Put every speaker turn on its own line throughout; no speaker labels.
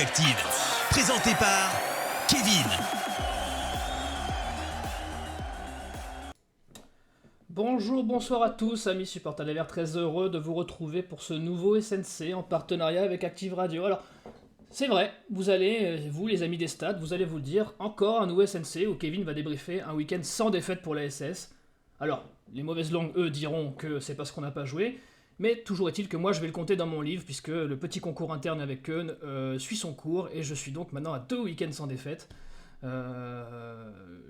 Active, présenté par Kevin.
Bonjour, bonsoir à tous, amis supporters des Verts, très heureux de vous retrouver pour ce nouveau SNC en partenariat avec Active Radio. Alors, c'est vrai, vous allez, vous les amis des stades, vous allez vous le dire, encore un nouveau SNC où Kevin va débriefer un week-end sans défaite pour la SS. Alors, les mauvaises langues, eux, diront que c'est parce qu'on n'a pas joué, mais toujours est-il que moi je vais le compter dans mon livre puisque le petit concours interne avec Keun suit son cours et je suis donc maintenant à 2 week-ends sans défaite.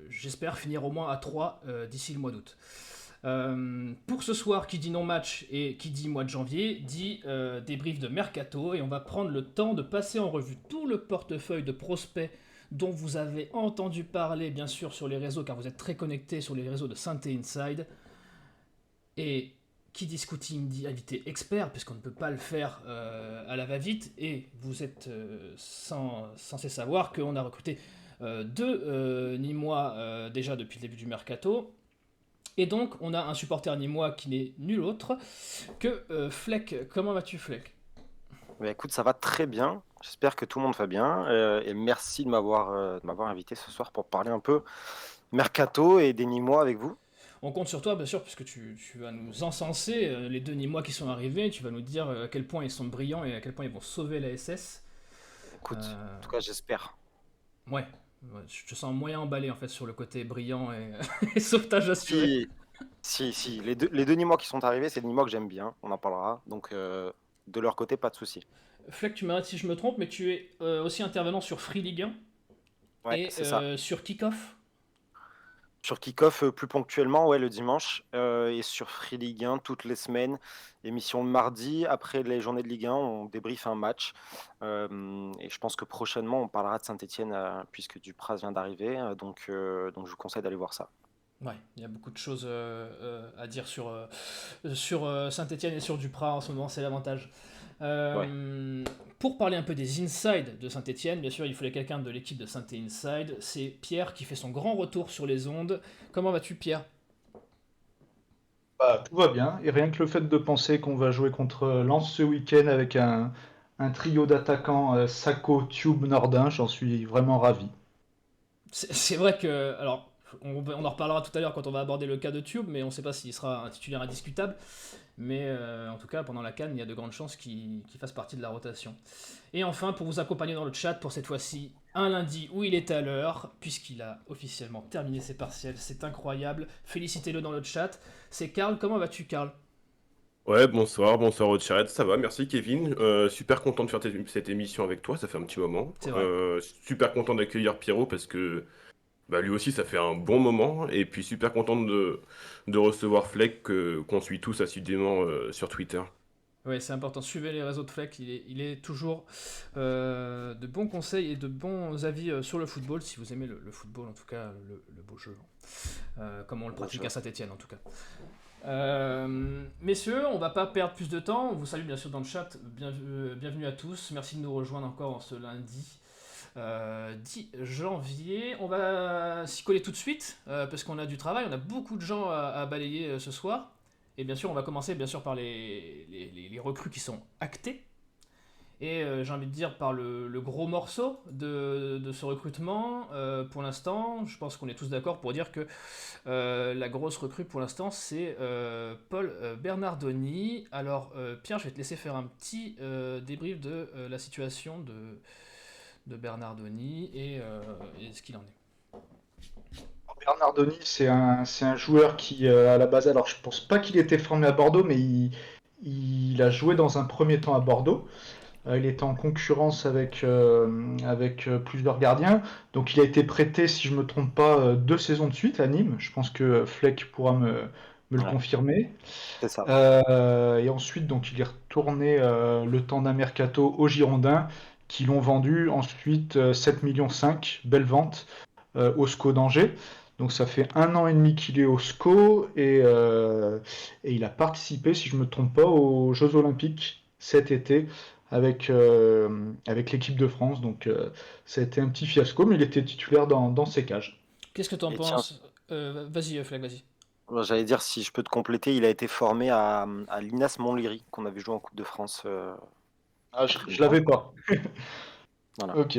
J'espère finir au moins à 3 d'ici le mois d'août. Pour ce soir, qui dit non-match et qui dit mois de janvier, dit débrief de Mercato, et on va prendre le temps de passer en revue tout le portefeuille de prospects dont vous avez entendu parler, bien sûr, sur les réseaux, car vous êtes très connectés sur les réseaux de Synthé Inside. Et qui dit scouting dit invité expert, puisqu'on ne peut pas le faire à la va-vite, et vous êtes censé savoir qu'on a recruté deux Nîmois déjà depuis le début du Mercato. Et donc, on a un supporter nîmois qui n'est nul autre que Fleck. Comment vas-tu, Fleck?
Écoute, ça va très bien. J'espère que tout le monde va bien. Et merci de m'avoir invité ce soir pour parler un peu Mercato et des Nîmois avec vous.
On compte sur toi, bien sûr, puisque tu vas nous encenser les deux Nîmois qui sont arrivés. Tu vas nous dire à quel point ils sont brillants et à quel point ils vont sauver la SS.
Écoute, en tout cas, j'espère.
Ouais, je te sens moyen emballé en fait sur le côté brillant et, et sauvetage assuré.
Si. Les deux Nîmois qui sont arrivés, c'est des Nîmois que j'aime bien. On en parlera. Donc, de leur côté, pas de souci.
Fleck, tu m'arrêtes si je me trompe, mais tu es aussi intervenant sur Free Ligue 1
Ouais,
et
c'est ça.
sur Kickoff.
Sur Kick-Off, plus ponctuellement, ouais, le dimanche. Et sur Free Ligue 1, toutes les semaines. Émission le mardi. Après les journées de Ligue 1, on débriefe un match. Et je pense que prochainement, on parlera de Saint-Etienne, puisque Dupraz vient d'arriver. Donc, je vous conseille d'aller voir ça.
Ouais, il y a beaucoup de choses à dire sur Saint-Etienne et sur Duprat en ce moment, c'est l'avantage.
Ouais.
Pour parler un peu des insides de Saint-Etienne, bien sûr, il fallait quelqu'un de l'équipe de Saint Inside. C'est Pierre qui fait son grand retour sur les ondes. Comment vas-tu, Pierre?
Bah, tout va bien, et rien que le fait de penser qu'on va jouer contre Lens ce week-end avec un trio d'attaquants Sako, Tube, Nordin, j'en suis vraiment ravi.
C'est vrai que. Alors, on en reparlera tout à l'heure quand on va aborder le cas de Tube, mais on ne sait pas s'il sera un titulaire indiscutable. Mais en tout cas, pendant la CAN, il y a de grandes chances qu'il fasse partie de la rotation. Et enfin, pour vous accompagner dans le chat, pour cette fois-ci, un lundi où il est à l'heure, puisqu'il a officiellement terminé ses partiels, c'est incroyable. Félicitez-le dans le chat. C'est Karl, comment vas-tu, Karl?
Ouais, bonsoir au chat, ça va, merci Kevin. Super content de faire cette émission avec toi, ça fait un petit moment.
C'est vrai.
Super content d'accueillir Pierrot parce que bah, lui aussi ça fait un bon moment. Et puis super content de recevoir Fleck qu'on suit tous assidûment sur Twitter.
Oui, c'est important. Suivez les réseaux de Fleck. Il est toujours de bons conseils et de bons avis sur le football, si vous aimez le football, en tout cas le beau jeu. Comme on le pratique à Saint-Etienne, en tout cas. Messieurs, on va pas perdre plus de temps. On vous salue bien sûr dans le chat. Bienvenue à tous. Merci de nous rejoindre encore en ce lundi 10 janvier. On va s'y coller tout de suite parce qu'on a du travail. On a beaucoup de gens à balayer ce soir. Et bien sûr, on va commencer bien sûr par les recrues qui sont actées. Et j'ai envie de dire par le gros morceau de ce recrutement. Pour l'instant, je pense qu'on est tous d'accord pour dire que la grosse recrue pour l'instant, c'est Paul Bernardoni. Alors, Pierre, je vais te laisser faire un petit débrief de la situation de Bernardoni et ce qu'il en est.
Bernardoni, c'est un joueur qui, à la base, alors je pense pas qu'il était formé à Bordeaux, mais il a joué dans un premier temps à Bordeaux. Il était en concurrence avec plusieurs gardiens. Donc il a été prêté, si je me trompe pas, 2 saisons de suite à Nîmes. Je pense que Fleck pourra me le confirmer.
C'est ça.
Et ensuite, donc, il est retourné le temps d'un mercato aux Girondins, qui l'ont vendu ensuite 7,5 millions, belle vente, au SCO d'Angers. Donc ça fait 1 an et demi qu'il est au SCO et il a participé, si je ne me trompe pas, aux Jeux Olympiques cet été avec l'équipe de France. Donc ça a été un petit fiasco, mais il était titulaire dans ses cages.
Qu'est-ce que tu en
Et tiens,
penses Vas-y, Fleck, vas-y.
j'allais dire, si je peux te compléter, il a été formé à l'INAS Montlhéry, qu'on avait joué en Coupe de France.
Ah, je l'avais pas.
Voilà.
Ok.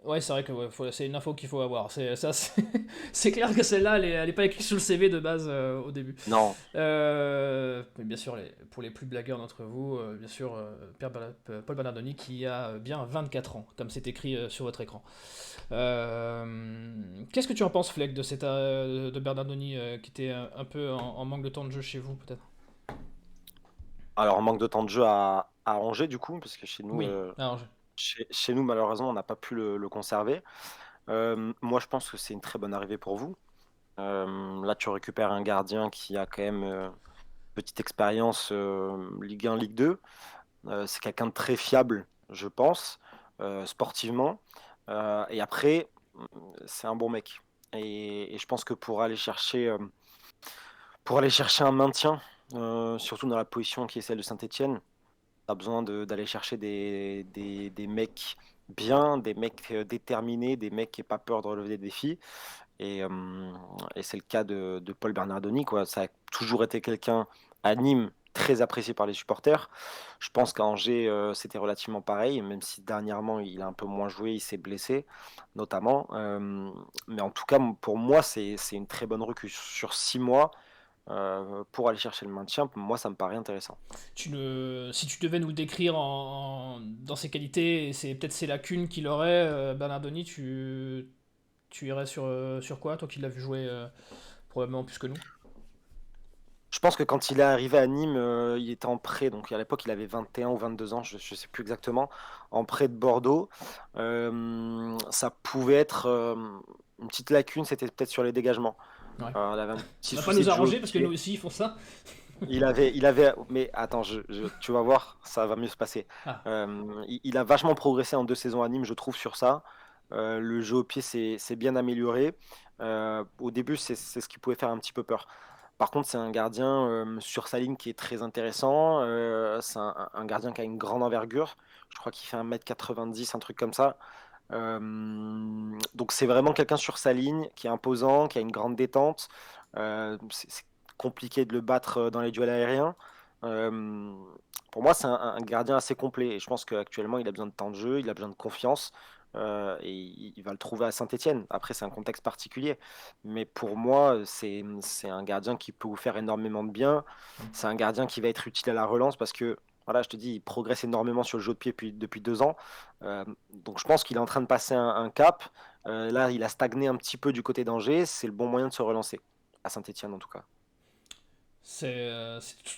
Ouais, c'est vrai que c'est une info qu'il faut avoir. C'est clair que celle-là, elle est pas écrite sur le CV de base au début.
Non,
Mais bien sûr, pour les plus blagueurs d'entre vous, bien sûr, Paul Bernardoni qui a bien 24 ans, comme c'est écrit sur votre écran. Qu'est-ce que tu en penses, Fleck, de Bernardoni qui était un peu en manque de temps de jeu chez vous, peut-être?
alors on manque de temps de jeu à Angers du coup, parce que
Oui, alors,
chez nous malheureusement on n'a pas pu le conserver. Moi je pense que c'est une très bonne arrivée pour vous. Là tu récupères un gardien qui a quand même petite expérience Ligue 1, Ligue 2. C'est quelqu'un de très fiable, je pense, sportivement. Et après, c'est un bon mec. Et je pense que pour aller chercher un maintien, surtout dans la position qui est celle de Saint-Etienne, tu as besoin d'aller chercher des mecs bien, des mecs déterminés, des mecs qui n'aient pas peur de relever des défis. Et, euh, et c'est le cas de Paul Bernardoni, quoi. Ça a toujours été quelqu'un à Nîmes très apprécié par les supporters. Je pense qu'à Angers, c'était relativement pareil, même si dernièrement il a un peu moins joué, il s'est blessé notamment. Mais en tout cas, pour moi, c'est une très bonne recrue. Sur 6 mois, pour aller chercher le maintien, moi, ça me paraît intéressant.
si tu devais nous décrire dans ses qualités et peut-être ses lacunes qu'il aurait, Bernardoni, tu irais sur quoi, toi qui l'as vu jouer probablement plus que nous?
Je pense que quand il est arrivé à Nîmes, il était en prêt, donc à l'époque il avait 21 ou 22 ans, je ne sais plus exactement, en prêt de Bordeaux. Ça pouvait être une petite lacune, c'était peut-être sur les dégagements.
Ouais.
Il avait un
Ça
petit
va pas
souci
nous
de jeu au
arranger parce que nous
pied.
aussi ils font ça.
Mais attends, tu vas voir, ça va mieux se passer.
Ah,
Il a vachement progressé en 2 saisons à Nîmes, je trouve, sur ça. Le jeu au pied s'est bien amélioré. Au début, c'est ce qui pouvait faire un petit peu peur. Par contre, c'est un gardien sur sa ligne qui est très intéressant. C'est un gardien qui a une grande envergure. Je crois qu'il fait 1,90 m, un truc comme ça. Donc c'est vraiment quelqu'un sur sa ligne qui est imposant, qui a une grande détente. C'est compliqué de le battre dans les duels aériens. Euh, pour moi, c'est un gardien assez complet et je pense qu'actuellement, il a besoin de temps de jeu, il a besoin de confiance et il va le trouver à Saint-Étienne. Après, c'est un contexte particulier, mais pour moi, c'est un gardien qui peut vous faire énormément de bien. C'est un gardien qui va être utile à la relance parce que, voilà, je te dis, il progresse énormément sur le jeu de pied depuis 2 ans. Donc je pense qu'il est en train de passer un cap. Là, il a stagné un petit peu du côté d'Angers. C'est le bon moyen de se relancer, à Saint-Étienne en tout cas.
c'est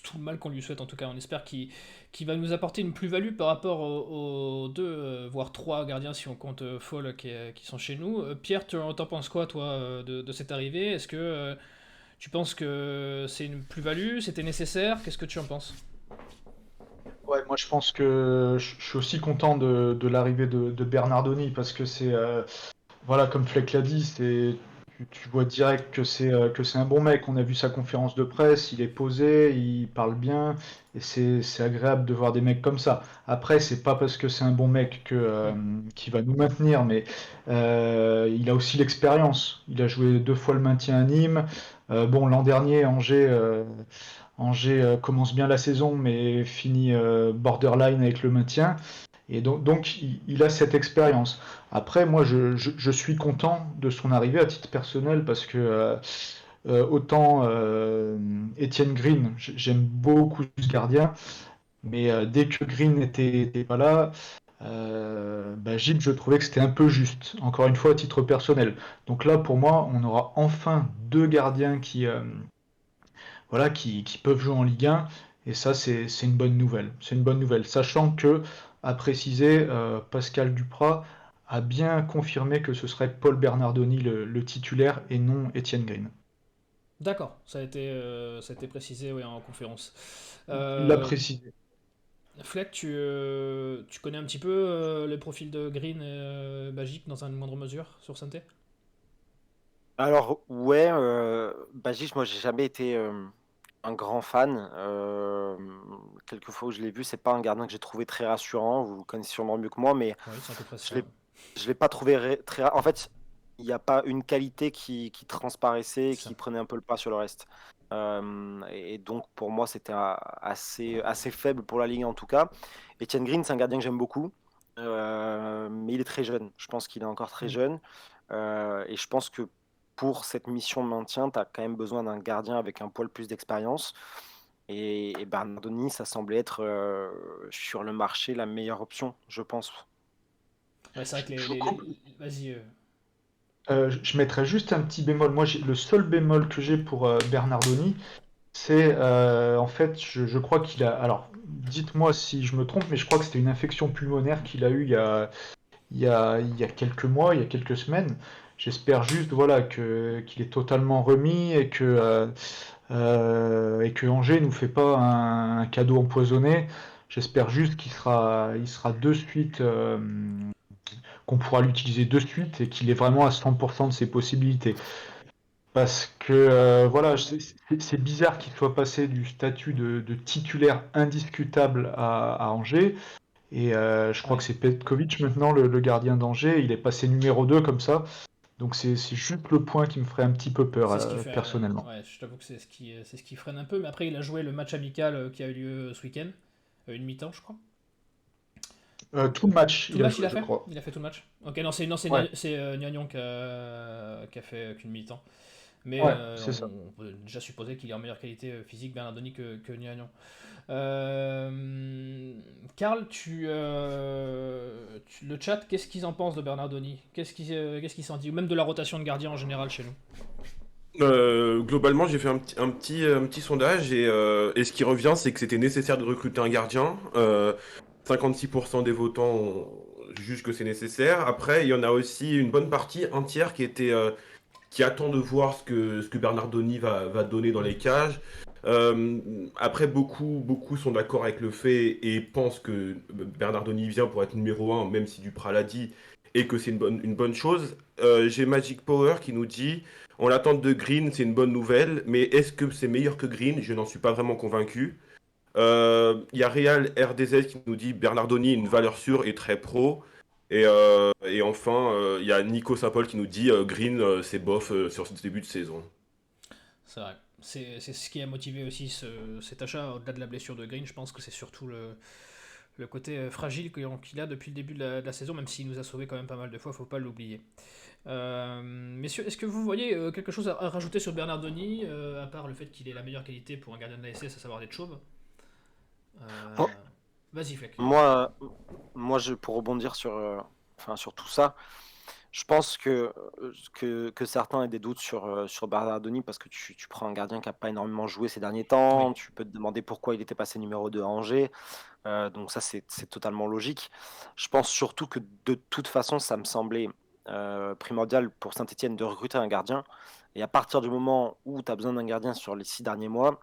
tout le mal qu'on lui souhaite en tout cas. On espère qu'il va nous apporter une plus-value par rapport aux deux, voire trois gardiens si on compte Fall qui sont chez nous. Pierre, t'en penses quoi toi de cette arrivée? Est-ce que tu penses que c'est une plus-value? C'était nécessaire? Qu'est-ce que tu en penses?
Ouais, moi je pense que je suis aussi content de l'arrivée de Bernardoni parce que voilà, comme Fleck l'a dit, tu vois direct que c'est un bon mec. On a vu sa conférence de presse, il est posé, il parle bien, et c'est agréable de voir des mecs comme ça. Après, c'est pas parce que c'est un bon mec qu'il va nous maintenir, mais il a aussi l'expérience. Il a joué 2 fois le maintien à Nîmes. Bon, l'an dernier, Angers commence bien la saison, mais finit borderline avec le maintien. Et donc il a cette expérience. Après, moi, je suis content de son arrivée à titre personnel parce que autant Étienne Green, j'aime beaucoup ce gardien, mais dès que Green n'était pas là, Gilles, je trouvais que c'était un peu juste, encore une fois à titre personnel. Donc là, pour moi, on aura enfin 2 gardiens voilà, qui peuvent jouer en Ligue 1. Et ça, c'est une bonne nouvelle. C'est une bonne nouvelle. Sachant que, à préciser, Pascal Duprat a bien confirmé que ce serait Paul Bernardoni le titulaire et non Étienne Green.
D'accord, ça a été précisé oui, en conférence.
Il l'a
Euh,
précisé.
Fleck, tu connais un petit peu les profils de Green et Bagic dans une moindre mesure sur Santé?
Alors ouais, Bagich, moi j'ai jamais été un grand fan. Quelques fois où je l'ai vu, c'est pas un gardien que j'ai trouvé très rassurant. Vous le connaissez sûrement mieux que moi, mais
Oui, c'est à peu près
je
ça.
l'ai je l'ai pas trouvé en fait, il n'y a pas une qualité qui transparaissait,
C'est ça.
qui prenait un peu le pas sur le reste. Et donc pour moi, c'était assez faible pour la Ligue en tout cas. Etienne Green, c'est un gardien que j'aime beaucoup. Mais il est très jeune. Je pense qu'il est encore très jeune. Et je pense que pour cette mission de maintien, tu as quand même besoin d'un gardien avec un poil plus d'expérience. Et Bernardoni, ça semblait être sur le marché la meilleure option, je pense.
Ouais, c'est vrai que
Je coupe.
Vas-y.
Je mettrais juste un petit bémol. Moi, le seul bémol que j'ai pour Bernardoni, c'est en fait, je crois qu'il a. Alors, dites-moi si je me trompe, mais je crois que c'était une infection pulmonaire qu'il a eue il y a quelques mois, il y a quelques semaines. J'espère juste voilà, qu'il est totalement remis et que Angers nous fait pas un cadeau empoisonné. J'espère juste il sera de suite, qu'on pourra l'utiliser de suite et qu'il est vraiment à 100% de ses possibilités. Parce que voilà, c'est bizarre qu'il soit passé du statut de titulaire indiscutable à Angers. Et je crois
Ouais.
que c'est Petkovic maintenant, le gardien d'Angers. Il est passé numéro 2 comme ça. Donc c'est juste le point qui me ferait un petit peu peur,
C'est ce qui fait.
personnellement.
Ouais, je t'avoue que c'est ce qui freine un peu. Mais après, il a joué le match amical qui a eu lieu ce week-end. Une mi-temps, je crois.
Tout le match,
Tout
il
le
a
match, il
joué,
a
je
fait
crois.
Il a fait tout le match. Ok, non, c'est
Ouais,
Niagnon qui a fait qu'une mi-temps. Mais
ouais, c'est ça.
on peut déjà supposer qu'il est en meilleure qualité physique, Bernardoni, que Niagnon. Karl, le chat, qu'est-ce qu'ils en pensent de Bernardoni? Qu'est-ce qu'ils s'en disent? Ou même de la rotation de gardien en général chez nous.
Globalement, j'ai fait un petit sondage et ce qui revient, c'est que c'était nécessaire de recruter un gardien. 56% des votants jugent que c'est nécessaire. Après, il y en a aussi une bonne partie, un tiers, qui attend de voir ce que Bernardoni va donner dans les cages. Euh, Après, beaucoup sont d'accord avec le fait et pensent que Bernardoni vient pour être numéro un, même si Duprat l'a dit, et que c'est une bonne chose. J'ai Magic Power qui nous dit, on l'attente de Green, c'est une bonne nouvelle, mais est-ce que c'est meilleur que Green? Je n'en suis pas vraiment convaincu. Il y a Real RDZ qui nous dit Bernardoni, une valeur sûre et très pro. Et enfin, il y a Nico Saint-Paul qui nous dit Green, c'est bof sur ce début de saison.
C'est vrai. C'est ce qui a motivé aussi cet achat, au-delà de la blessure de Green. Je pense que c'est surtout le côté fragile qu'il a depuis le début de la saison, même s'il nous a sauvé quand même pas mal de fois, faut pas l'oublier. Messieurs, est-ce que vous voyez quelque chose à rajouter sur Bernardoni, à part le fait qu'il ait la meilleure qualité pour un gardien de la SS, à savoir d'être chauve? Euh,
Oh,
Vas-y, Fleck.
moi, pour rebondir sur tout ça, je pense que certains aient des doutes sur Bernardoni parce que tu prends un gardien qui n'a pas énormément joué ces derniers temps.
Oui.
Tu peux te demander pourquoi il était passé numéro 2 à Angers. Donc ça, c'est totalement logique. Je pense surtout que de toute façon, ça me semblait primordial pour Saint-Etienne de recruter un gardien. Et à partir du moment où tu as besoin d'un gardien sur les 6 derniers mois,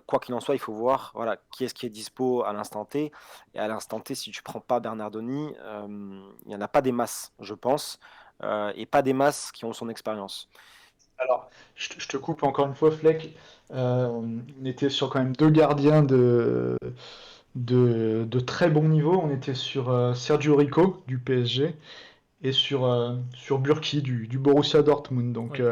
quoi qu'il en soit, il faut voir voilà, qui est dispo à l'instant T. Et à l'instant T, si tu prends pas Bernardoni, il n'y en a pas des masses, je pense, et pas des masses qui ont son expérience.
Alors, je te coupe encore une fois, Fleck. On était sur quand même deux gardiens de très bon niveau. On était sur Sergio Rico du PSG et sur Burki du Borussia Dortmund. Donc,
Oui.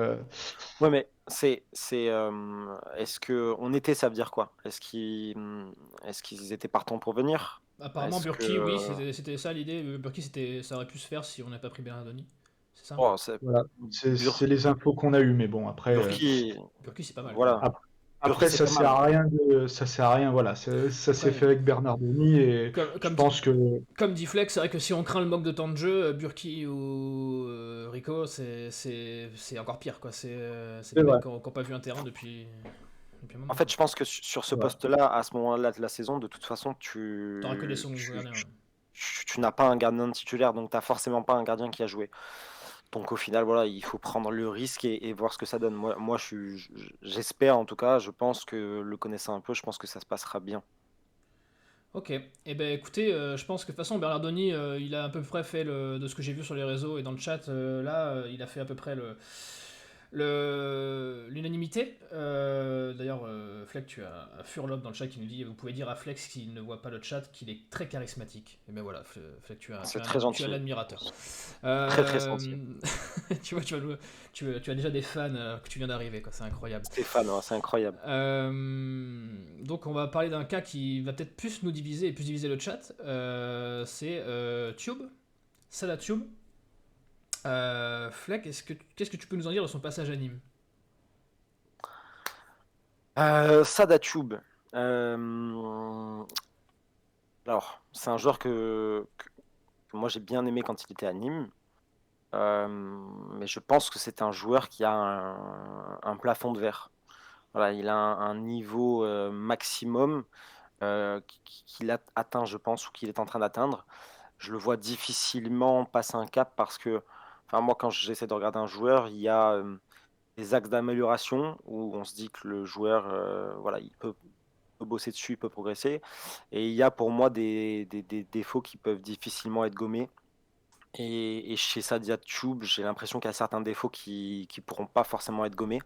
Ouais, mais est-ce que on était, ça veut dire quoi? Est-ce qu'ils étaient partants pour venir?
Apparemment,
Est-ce
Burki, oui,
que
c'était ça l'idée. Burki, ça aurait pu se faire si on n'avait pas pris Bernardoni. C'est ça?
oh,
voilà, c'est
Bur-
les infos qu'on a eues. Mais bon, après,
Burki,
Burki, c'est pas mal quand même.
voilà,
ap-
Burki
après,
c'est
ça
pas
sert
mal.
à rien ça sert à rien. Voilà, ça s'est
Ouais.
fait avec Bernardoni et
Comme,
je
comme, dit,
pense que
comme dit Fleck, c'est vrai que si on craint le manque de temps de jeu, Burki ou Rico, c'est encore pire, quoi. C'est
c'est
des
vrai.
mecs qui n'ont pas vu un terrain depuis un
En
moment,
fait,
quoi.
je pense que sur ce
C'est vrai.
poste-là, à ce moment-là de la saison, de toute façon,
T'auras que des seconds gardiens. Ouais.
tu n'as pas un gardien titulaire, donc tu n'as forcément pas un gardien qui a joué. Donc au final, voilà, il faut prendre le risque et voir ce que ça donne. Moi j'espère en tout cas, je pense que le connaissant un peu, je pense que ça se passera bien.
Ok, eh ben écoutez, je pense que de toute façon Bernardoni, il a à peu près fait de ce que j'ai vu sur les réseaux et dans le chat, là, il a fait à peu près l'unanimité. D'ailleurs, Fleck, tu as Furlop dans le chat qui nous dit vous pouvez dire à Flex s'il ne voit pas le chat qu'il est très charismatique. Et ben voilà, Fleck,
C'est très gentil.
tu as l'admirateur.
Très très gentil.
Tu vois, tu as déjà des fans que tu viens d'arriver, quoi. C'est incroyable.
Stéphane, ouais, c'est incroyable.
Donc on va parler d'un cas qui va peut-être plus nous diviser et plus diviser le chat. C'est Tube, Salah Tube. Fleck, qu'est-ce que tu peux nous en dire de son passage à Nîmes?
Sada Tube. Alors, c'est un joueur que moi j'ai bien aimé quand il était à Nîmes. Mais je pense que c'est un joueur qui a un plafond de verre. Voilà, il a un niveau maximum qu'il a atteint, je pense, ou qu'il est en train d'atteindre. Je le vois difficilement passer un cap parce que, enfin, moi, quand j'essaie de regarder un joueur, il y a des axes d'amélioration où on se dit que le joueur, voilà, il peut bosser dessus, il peut progresser. Et il y a pour moi des défauts qui peuvent difficilement être gommés. Et chez Sadia Tube, j'ai l'impression qu'il y a certains défauts qui pourront pas forcément être gommés.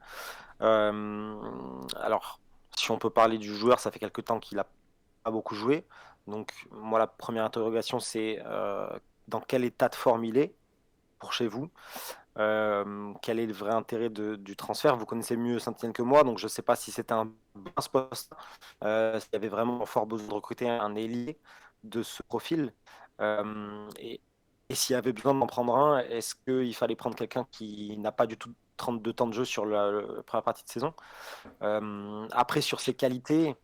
Alors, si on peut parler du joueur, ça fait quelque temps qu'il a pas beaucoup joué. Donc, moi, la première interrogation, c'est dans quel état de forme il est pour chez vous. Quel est le vrai intérêt du transfert? Vous connaissez mieux Saint-Étienne que moi, donc je ne sais pas si c'était un bon poste, s'il y avait vraiment fort besoin de recruter un ailier de ce profil. Et s'il y avait besoin d'en prendre un, est-ce qu'il fallait prendre quelqu'un qui n'a pas du tout 32 temps de jeu sur la première partie de saison? Après, sur ses qualités...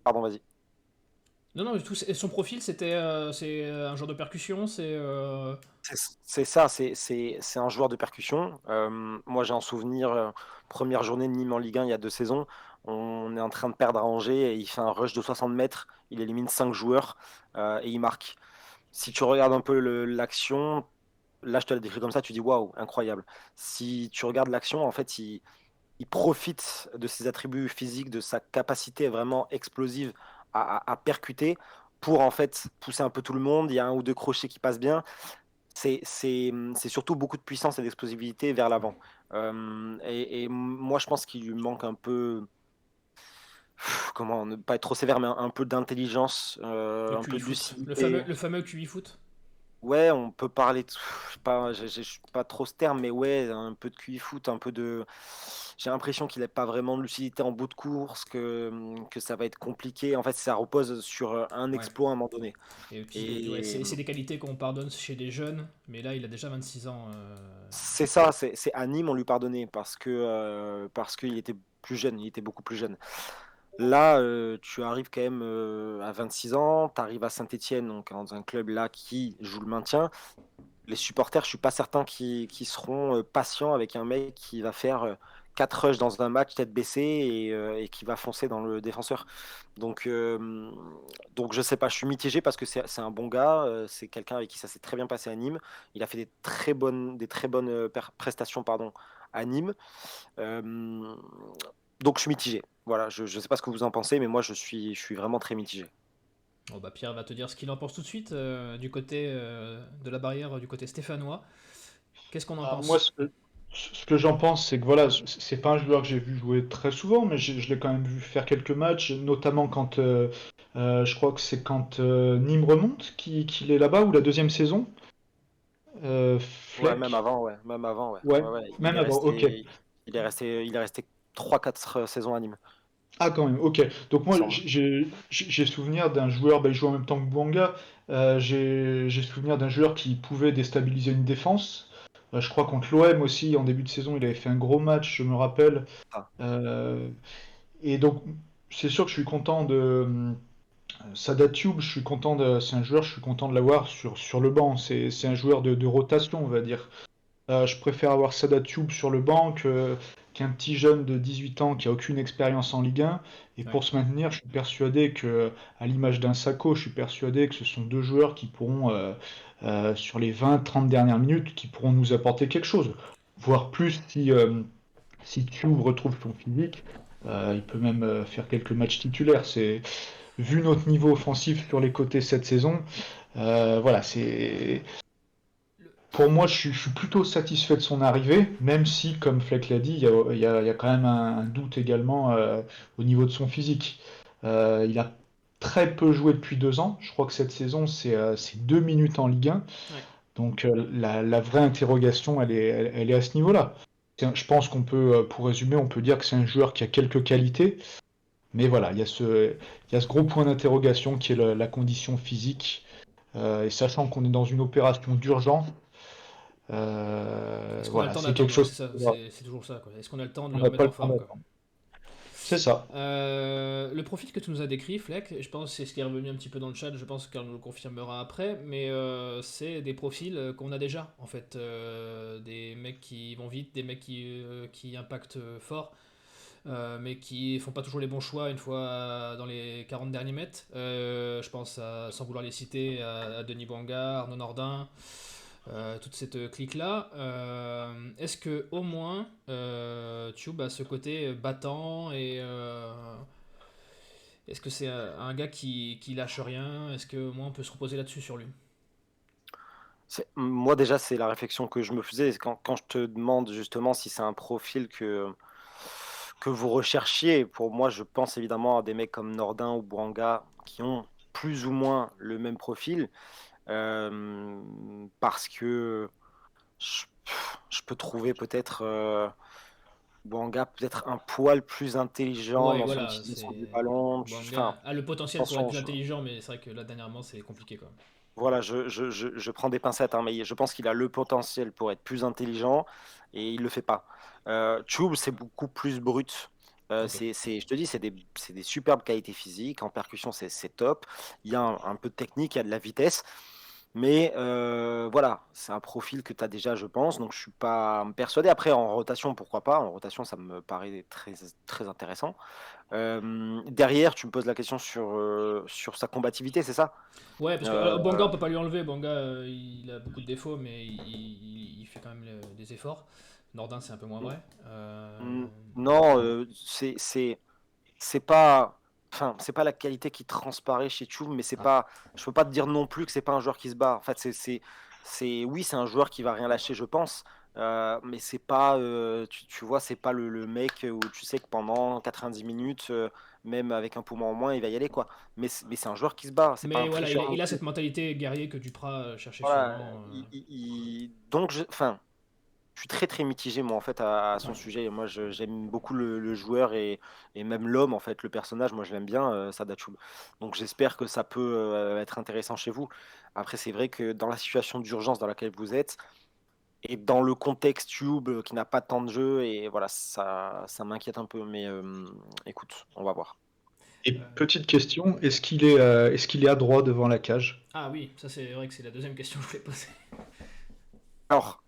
Pardon, vas-y.
Non, du tout. Son profil, c'est un genre de percussion,
C'est ça, c'est un joueur de percussion. Moi, j'ai un souvenir, première journée de Nîmes en Ligue 1 il y a 2 saisons. On est en train de perdre à Angers et il fait un rush de 60 mètres. Il élimine 5 joueurs et il marque. Si tu regardes un peu l'action, là, je te l'ai décrit comme ça, tu dis waouh, incroyable. Si tu regardes l'action, en fait, il profite de ses attributs physiques, de sa capacité vraiment explosive à percuter pour en fait pousser un peu tout le monde. Il y a un ou deux crochets qui passent bien. C'est surtout beaucoup de puissance et d'explosivité vers l'avant. Et moi, je pense qu'il lui manque un peu, comment ne pas être trop sévère, mais un peu d'intelligence,
le
un peu
QI
de
foot.
lucidité.
Le fameux QI foot.
Ouais, on peut parler de... je suis pas trop ce terme, mais ouais, un peu de QI foot, un peu de... J'ai l'impression qu'il n'a pas vraiment de lucidité en bout de course, que ça va être compliqué. En fait, ça repose sur un
Ouais.
exploit à un moment donné.
Et puis, ouais,
Et
c'est des qualités qu'on pardonne chez des jeunes, mais là, il a déjà 26 ans.
c'est ça, c'est à Nîmes, on lui pardonnait parce qu'il était plus jeune, il était beaucoup plus jeune. Là, tu arrives quand même à 26 ans, tu arrives à Saint-Étienne, donc dans un club là qui joue le maintien. Les supporters, je suis pas certain qu'ils seront patients avec un mec qui va faire 4 rushs dans un match tête baissée et qui va foncer dans le défenseur. Donc, je sais pas, je suis mitigé parce que c'est un bon gars, c'est quelqu'un avec qui ça s'est très bien passé à Nîmes. Il a fait des très bonnes prestations pardon, à Nîmes. Euh, donc je suis mitigé. Voilà, je sais pas ce que vous en pensez, mais moi je suis vraiment très mitigé.
Bon, bah, Pierre va te dire ce qu'il en pense tout de suite du côté de la barrière, du côté stéphanois. Qu'est-ce qu'on en
Ah,
pense?
moi, ce que j'en pense, c'est que voilà, c'est pas un joueur que j'ai vu jouer très souvent, mais je l'ai quand même vu faire quelques matchs, notamment quand je crois que c'est quand Nîmes remonte qu'il est là-bas, ou la deuxième saison.
Ouais, même
Fleck,
avant, ouais. Même avant, ouais.
ouais,
Ouais, ouais.
même avant, ok.
Il est resté 3-4 saisons à Nîmes,
Ah, quand même, ok. Donc
il me
moi,
semble.
j'ai souvenir d'un joueur, bah, il joue en même temps que Bouanga, j'ai souvenir d'un joueur qui pouvait déstabiliser une défense. Je crois contre l'OM aussi, en début de saison, il avait fait un gros match, je me rappelle.
Ah,
Euh, et donc, c'est sûr que je suis content de Sada Tube, c'est un joueur, je suis content de l'avoir sur le banc. C'est un joueur de rotation, on va dire. Je préfère avoir Sada Tube sur le banc qu'un petit jeune de 18 ans qui a aucune expérience en Ligue 1. Et
Ouais.
pour se maintenir, je suis persuadé que, à l'image d'un Sako, je suis persuadé que ce sont deux joueurs qui pourront, sur les 20-30 dernières minutes, qui pourront nous apporter quelque chose. Voire plus si Tube retrouve son physique. Il peut même faire quelques matchs titulaires. Vu notre niveau offensif sur les côtés cette saison, voilà, c'est Pour moi, je suis plutôt satisfait de son arrivée, même si, comme Fleck l'a dit, il y a quand même un doute également au niveau de son physique. Il a très peu joué depuis 2 ans. Je crois que cette saison, c'est 2 minutes en Ligue 1.
Ouais.
Donc la vraie interrogation, elle est à ce niveau-là. Je pense qu'on peut, pour résumer, on peut dire que c'est un joueur qui a quelques qualités, mais voilà, il y a ce gros point d'interrogation qui est la condition physique. Et sachant qu'on est dans une opération d'urgence,
Est-ce qu'on a le
voilà,
temps
c'est quelque
d'attendre? Ouais,
chose.
c'est ça, c'est toujours ça, quoi. Est-ce qu'on a le temps de
On
le
n'a pas
remettre
le
en
temps
forme, quoi?
d'attendre. C'est ça.
Le profil que tu nous as décrit, Fleck, je pense que c'est ce qui est revenu un petit peu dans le chat, je pense qu'elle nous le confirmera après, mais c'est des profils qu'on a déjà, en fait. Des mecs qui vont vite, des mecs qui impactent fort, mais qui font pas toujours les bons choix une fois dans les 40 derniers mètres. Je pense, sans vouloir les citer, à Denis Bouanga, Arnaud Nordin, toute cette clique-là. Est-ce que au moins Tube a ce côté battant et est-ce que c'est un gars qui lâche rien? Est-ce que au moins on peut se reposer là-dessus sur lui?
Moi déjà, c'est la réflexion que je me faisais quand je te demande justement si c'est un profil que vous recherchiez. Pour moi, je pense évidemment à des mecs comme Nordin ou Bouanga qui ont plus ou moins le même profil. Parce que je, je peux trouver peut-être Bouanga peut-être un poil plus intelligent
Ouais,
dans son
voilà,
utilisation du
c'est
ballon. Enfin,
Bouanga a le potentiel pour être
attention,
plus intelligent, mais c'est vrai que là dernièrement c'est compliqué quoi.
voilà, je prends des pincettes, hein, mais je pense qu'il a le potentiel pour être plus intelligent et il le fait pas. Chub, c'est beaucoup plus brut.
Ok.
Je te dis, c'est des superbes qualités physiques. En percussion, c'est top. Il y a un peu de technique, il y a de la vitesse. Mais voilà, c'est un profil que tu as déjà, je pense. Donc, je suis pas persuadé. Après, en rotation, pourquoi pas? En rotation, ça me paraît très, très intéressant. Derrière, tu me poses la question sur sa combativité, c'est ça?
Ouais, parce que
Euh,
Bouanga on peut pas lui enlever. Bouanga il a beaucoup de défauts, mais il fait quand même des efforts. Nordin c'est un peu moins vrai.
non, c'est pas, enfin, c'est pas la qualité qui transparaît chez Chum, mais c'est
Ah.
pas, je peux pas te dire non plus que c'est pas un joueur qui se bat. En fait, oui, c'est un joueur qui va rien lâcher, je pense. Mais c'est pas, tu vois, c'est pas le mec où tu sais que pendant 90 minutes, même avec un poumon en moins, il va y aller, quoi. Mais c'est un joueur qui se bat, c'est pas
Mais
un
voilà,
tricheur non
il a
plus.
cette mentalité guerrier que Duprat cherchait
Voilà,
souvent.
donc, enfin, je suis très très mitigé moi en fait à son sujet. Moi j'aime beaucoup le joueur et même l'homme en fait, le personnage, moi je l'aime bien, Sada Choub. Donc j'espère que ça peut être intéressant chez vous. Après c'est vrai que dans la situation d'urgence dans laquelle vous êtes et dans le contexte Tube qui n'a pas tant de jeu et voilà ça m'inquiète un peu. Mais écoute, on va voir.
Et
Euh,
petite question, est-ce qu'il est adroit devant la cage?
Ah oui, ça c'est vrai que c'est la deuxième question que je voulais poser.
Alors,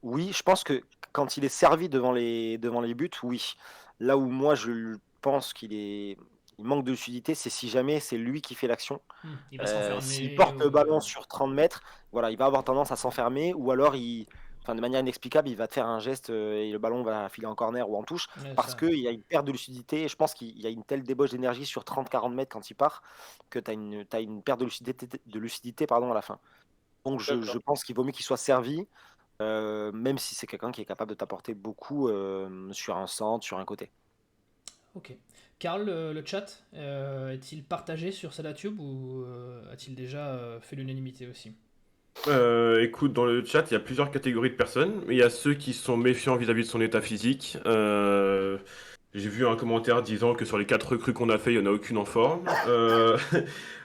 oui, je pense que quand il est servi devant les buts, oui. Là où moi je pense il manque de lucidité, c'est si jamais c'est lui qui fait l'action.
Il va
S'il
s'enfermer
porte le
ou
ballon sur 30 mètres, voilà, il va avoir tendance à s'enfermer, ou alors enfin, de manière inexplicable, il va te faire un geste et le ballon va filer en corner ou en touche,
ouais,
parce
ça.
qu'il y a une perte de lucidité. Et je pense qu'il y a une telle débauche d'énergie sur 30-40 mètres quand il part, que t'as une perte de lucidité, pardon, à la fin. Donc je
D'accord.
pense qu'il vaut mieux qu'il soit servi, même si c'est quelqu'un qui est capable de t'apporter beaucoup sur un centre, sur un côté.
Ok. Karl, le chat, est-il partagé sur Sadatube ou a-t-il déjà fait l'unanimité aussi?
Écoute, dans le chat, il y a plusieurs catégories de personnes. Il y a ceux qui sont méfiants vis-à-vis de son état physique. J'ai vu un commentaire disant que sur les 4 recrues qu'on a fait, il n'y en a aucune en forme.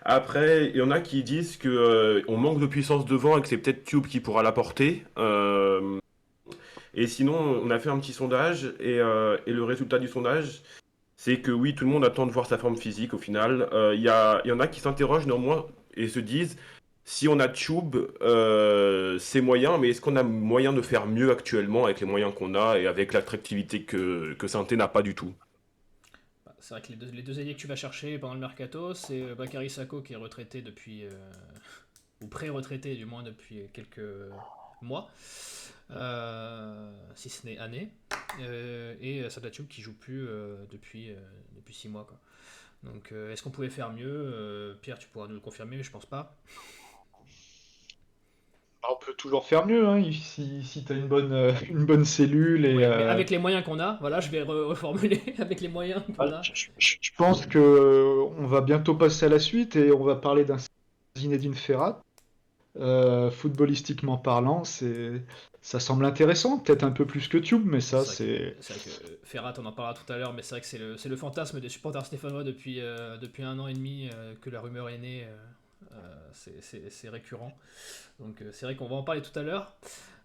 Après, il y en a qui disent que on manque de puissance devant et que c'est peut-être Tube qui pourra l'apporter. Et sinon, on a fait un petit sondage et le résultat du sondage, c'est que oui, tout le monde attend de voir sa forme physique au final. Il y en a qui s'interrogent néanmoins et se disent, si on a Tube, c'est moyen, mais est-ce qu'on a moyen de faire mieux actuellement avec les moyens qu'on a et avec l'attractivité que Saint-Étienne n'a pas du tout?
Bah, c'est vrai que les deux alliés que tu vas chercher pendant le mercato, c'est Bakary Sako qui est retraité depuis, ou pré-retraité du moins depuis quelques mois, si ce n'est années, et Sadatchouk qui joue plus depuis 6 mois, quoi. Donc est-ce qu'on pouvait faire mieux? Pierre, tu pourras nous le confirmer, mais je pense pas.
On peut toujours faire mieux, hein, si tu as une bonne cellule et
Oui, mais avec les moyens qu'on a, voilà, je vais reformuler, avec les moyens qu'on a.
je pense que on va bientôt passer à la suite et on va parler d'un Zinedine Ferrat. Footballistiquement parlant, ça semble intéressant, peut-être un peu plus que Tube, mais ça, c'est.
C'est vrai que Ferrat, on en parlera tout à l'heure, mais c'est vrai que c'est le fantasme des supporters stéphanois depuis 1 an et demi que la rumeur est née. C'est récurrent. Donc c'est vrai qu'on va en parler tout à l'heure.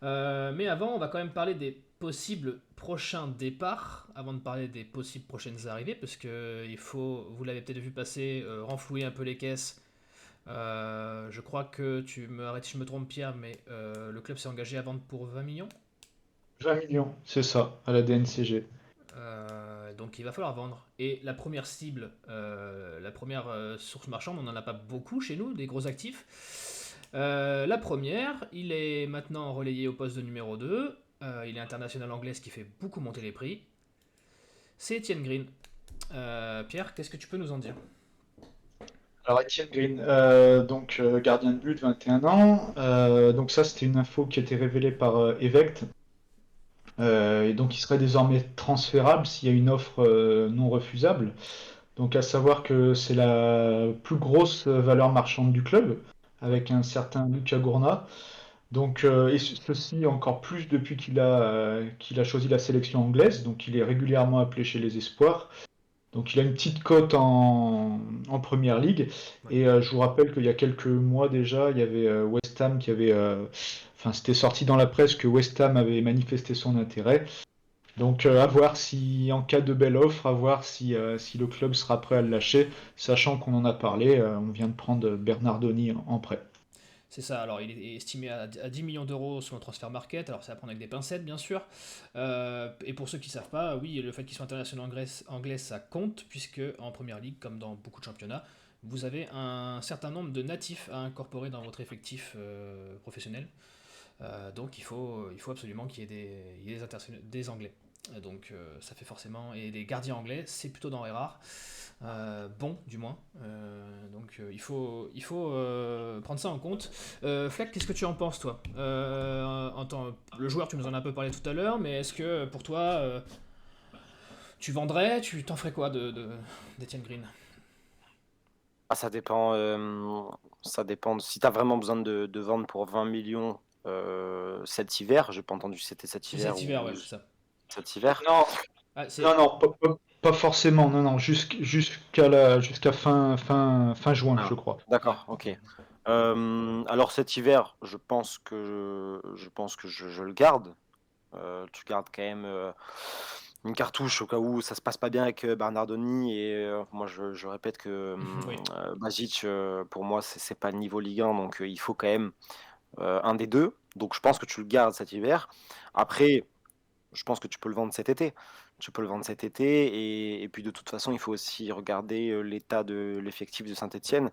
Mais avant, on va quand même parler des possibles prochains départs, avant de parler des possibles prochaines arrivées, parce que il faut, vous l'avez peut-être vu passer, renflouer un peu les caisses. Je crois que tu me arrêtes si je me trompe, Pierre, mais le club s'est engagé à vendre pour 20 millions.
20 millions, c'est ça, à la DNCG.
Donc il va falloir vendre. Et la première cible, la première source marchande, on n'en a pas beaucoup chez nous, des gros actifs. La première, il est maintenant relayé au poste de numéro 2. Il est international anglais, ce qui fait beaucoup monter les prix. C'est Etienne Green. Pierre, qu'est-ce que tu peux nous en dire?
Alors Etienne Green, donc gardien de but, 21 ans. Donc ça, c'était une info qui a été révélée par Evect. Et donc il serait désormais transférable s'il y a une offre non refusable. Donc à savoir que c'est la plus grosse valeur marchande du club, avec un certain Lucas Gourna. Donc, et ceci encore plus depuis qu'il a choisi la sélection anglaise. Donc il est régulièrement appelé chez les espoirs. Donc il a une petite cote en Première Ligue.
Ouais.
Et je vous rappelle qu'il y a quelques mois déjà, il y avait West Ham qui avait... Enfin, c'était sorti dans la presse que West Ham avait manifesté son intérêt. Donc à voir si, en cas de belle offre, à voir si le club sera prêt à le lâcher, sachant qu'on en a parlé, on vient de prendre Bernardoni en prêt.
C'est ça, alors il est estimé à 10 millions d'euros sur le transfert market, alors c'est à prendre avec des pincettes bien sûr. Et pour ceux qui ne savent pas, oui, le fait qu'ils soient internationaux anglais, ça compte, puisque en première ligue, comme dans beaucoup de championnats, vous avez un certain nombre de natifs à incorporer dans votre effectif professionnel. Donc il faut absolument qu'il y ait des Anglais. Donc ça fait forcément... Et des gardiens anglais, c'est plutôt denrée rare. Bon, du moins. Donc il faut prendre ça en compte. Fleck, qu'est-ce que tu en penses, toi? Le joueur, tu nous en as un peu parlé tout à l'heure, mais est-ce que pour toi, tu vendrais, tu t'en ferais quoi d'Etienne Green?
Ah, ça dépend. Ça dépend. Si tu as vraiment besoin de vendre pour 20 millions cet hiver, j'ai pas entendu si c'était cet
C'est
hiver
cet hiver,
ou
ouais, c'est ça.
cet hiver.
Non,
Ah,
non, pas forcément, non, non, jusqu'à fin juin,
Ah,
je crois.
d'accord, ok. Alors cet hiver, je pense que je le garde. Tu gardes quand même une cartouche au cas où ça se passe pas bien avec Bernardoni et moi je répète que
Oui.
Bajic, pour moi c'est pas le niveau Ligue 1, donc il faut quand même un des deux. Donc je pense que tu le gardes cet hiver. Après, je pense que tu peux le vendre cet été. Tu peux le vendre cet été et puis de toute façon il faut aussi regarder l'état de l'effectif de Saint-Étienne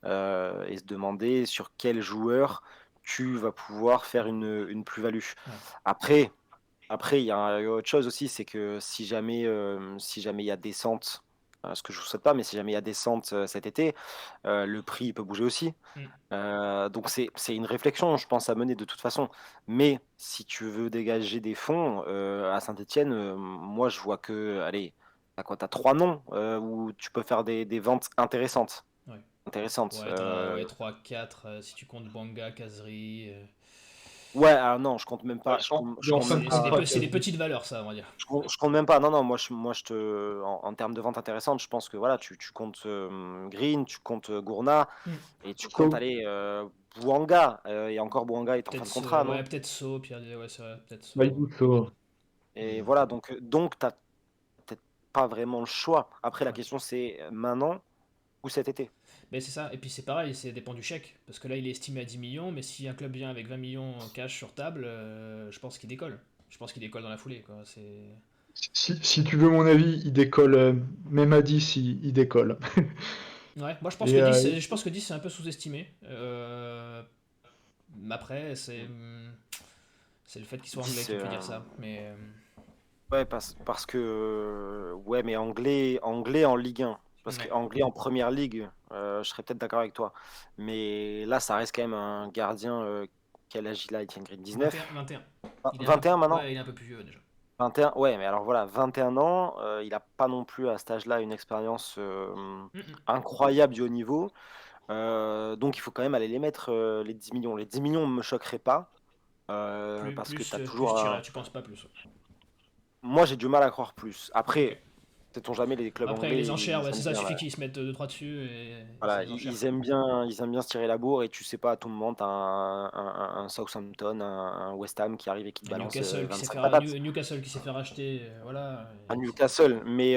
et se demander sur quel joueur tu vas pouvoir faire une plus-value.
Ouais.
Après, il y a autre chose aussi, c'est que si jamais il y a descente, ce que je ne vous souhaite pas, mais si jamais il y a descente cet été, le prix il peut bouger aussi.
Mm.
Donc c'est une réflexion, je pense, à mener de toute façon. Mais si tu veux dégager des fonds à Saint-Étienne, moi je vois que, allez, t'as 3 noms où tu peux faire des ventes intéressantes.
Ouais.
Intéressantes.
Ouais, t'en as ouais, 3-4 si tu comptes Banga, Kazri.
Ouais, alors non, je compte même pas. Je
Il est en
compte
fin
même
de
C'est
pas.
contrat,
des
Kazri.
petites valeurs, ça, on va dire.
Je compte même pas. Non, non, en termes de vente intéressante, je pense que voilà, tu comptes Green, tu comptes Gourna
Mm.
et tu comptes
So,
aller Bouanga. Et encore Bouanga est en fin
Peut-être
de
So,
contrat, non?
ouais, peut-être So, Pierre disait, ouais, c'est vrai, peut-être So.
Baïdou, So.
Et voilà, donc t'as peut-être pas vraiment le choix. Après, la
Ouais.
question c'est maintenant ou cet été.
Mais c'est ça, et puis c'est pareil, ça dépend du chèque. Parce que là, il est estimé à 10 millions, mais si un club vient avec 20 millions en cash sur table, je pense qu'il décolle. Je pense qu'il décolle dans la foulée, quoi.
Si tu veux mon avis, il décolle, même à 10, il décolle.
Ouais, moi je pense
Et
que 10, je pense que 10 c'est un peu sous-estimé. Mais après, c'est le fait qu'il soit
10,
anglais qui me fait dire ça. Mais
ouais, parce que ouais, mais anglais en Ligue 1. Parce que
ouais.
anglais en première ligue, je serais peut-être d'accord avec toi. Mais là, ça reste quand même un gardien Quel âge il a, Etienne Green? 19?
21. Il est
21 maintenant?
Ouais, il est un peu plus vieux déjà.
21, ouais, mais alors voilà, 21 ans, il n'a pas non plus à cet âge-là une expérience incroyable du haut niveau. Donc il faut quand même aller les mettre, les 10 millions. Les 10 millions ne me choqueraient pas, parce que tu as
Plus
toujours
tiré, tu penses pas plus.
Moi j'ai du mal à croire plus.
Ok.
Après, sait-on jamais, les clubs
Après,
anglais,
les enchères,
ils
ouais, c'est
aiment
ça,
bien,
suffit qu'ils se mettent 2-3 dessus et c'est
voilà,
les enchères.
ils aiment bien se tirer la bourre et tu sais pas, à tout moment, t'as un Southampton, un West Ham qui arrive et qui te
Un
balance
Newcastle qui s'est
25
fait,
patates.
Newcastle qui s'est fait racheter, voilà.
À Newcastle, mais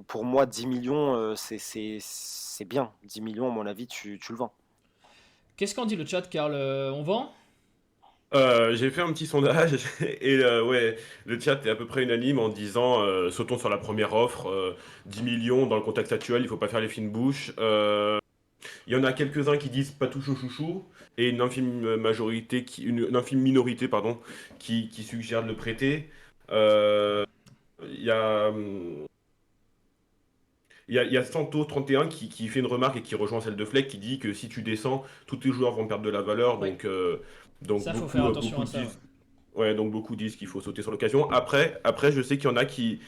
pour moi, 10 millions, c'est bien. 10 millions, à mon avis, tu le vends.
Qu'est-ce qu'en dit le chat, Karl? On vend?
J'ai fait un petit sondage et ouais, le chat est à peu près unanime en disant sautons sur la première offre, 10 millions dans le contexte actuel, il faut pas faire les fines bouches. Il y en a quelques-uns qui disent pas touche au chouchou et une infime minorité pardon, qui suggère de le prêter. Euh, Il y a, il y a Santo 31 qui fait une remarque et qui rejoint celle de Fleck qui dit que si tu descends, tous tes joueurs vont perdre de la valeur.
Oui.
Donc
Ça, faut faire attention
beaucoup
à ça.
disent, ouais, donc beaucoup disent qu'il faut sauter sur l'occasion. Après, je sais qu'il y en a qui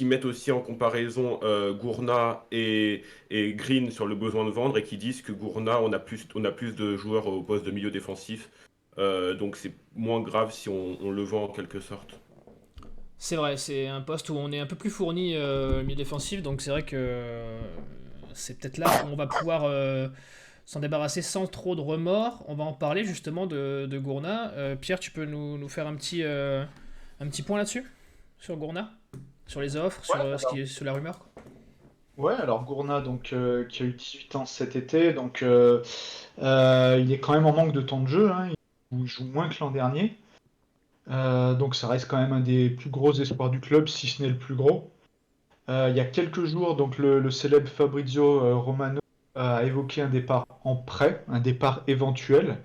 mettent aussi en comparaison Gourna et Green sur le besoin de vendre et qui disent que Gourna, on a plus de joueurs au poste de milieu défensif. Donc c'est moins grave si on le vend en quelque sorte.
C'est vrai, c'est un poste où on est un peu plus fourni milieu défensif, donc c'est vrai que c'est peut-être là où on va pouvoir s'en débarrasser sans trop de remords. On va en parler justement de Gourna. Pierre, tu peux nous faire un petit point là-dessus? Sur Gourna? Sur les offres,
Ouais,
sur la rumeur, quoi.
Ouais, alors Gourna, donc, qui a eu 18 ans cet été, donc il est quand même en manque de temps de jeu, hein, il joue moins que l'an dernier. Donc ça reste quand même un des plus gros espoirs du club, si ce n'est le plus gros. Il y a quelques jours, donc le célèbre Fabrizio Romano a évoqué un départ en prêt, un départ éventuel,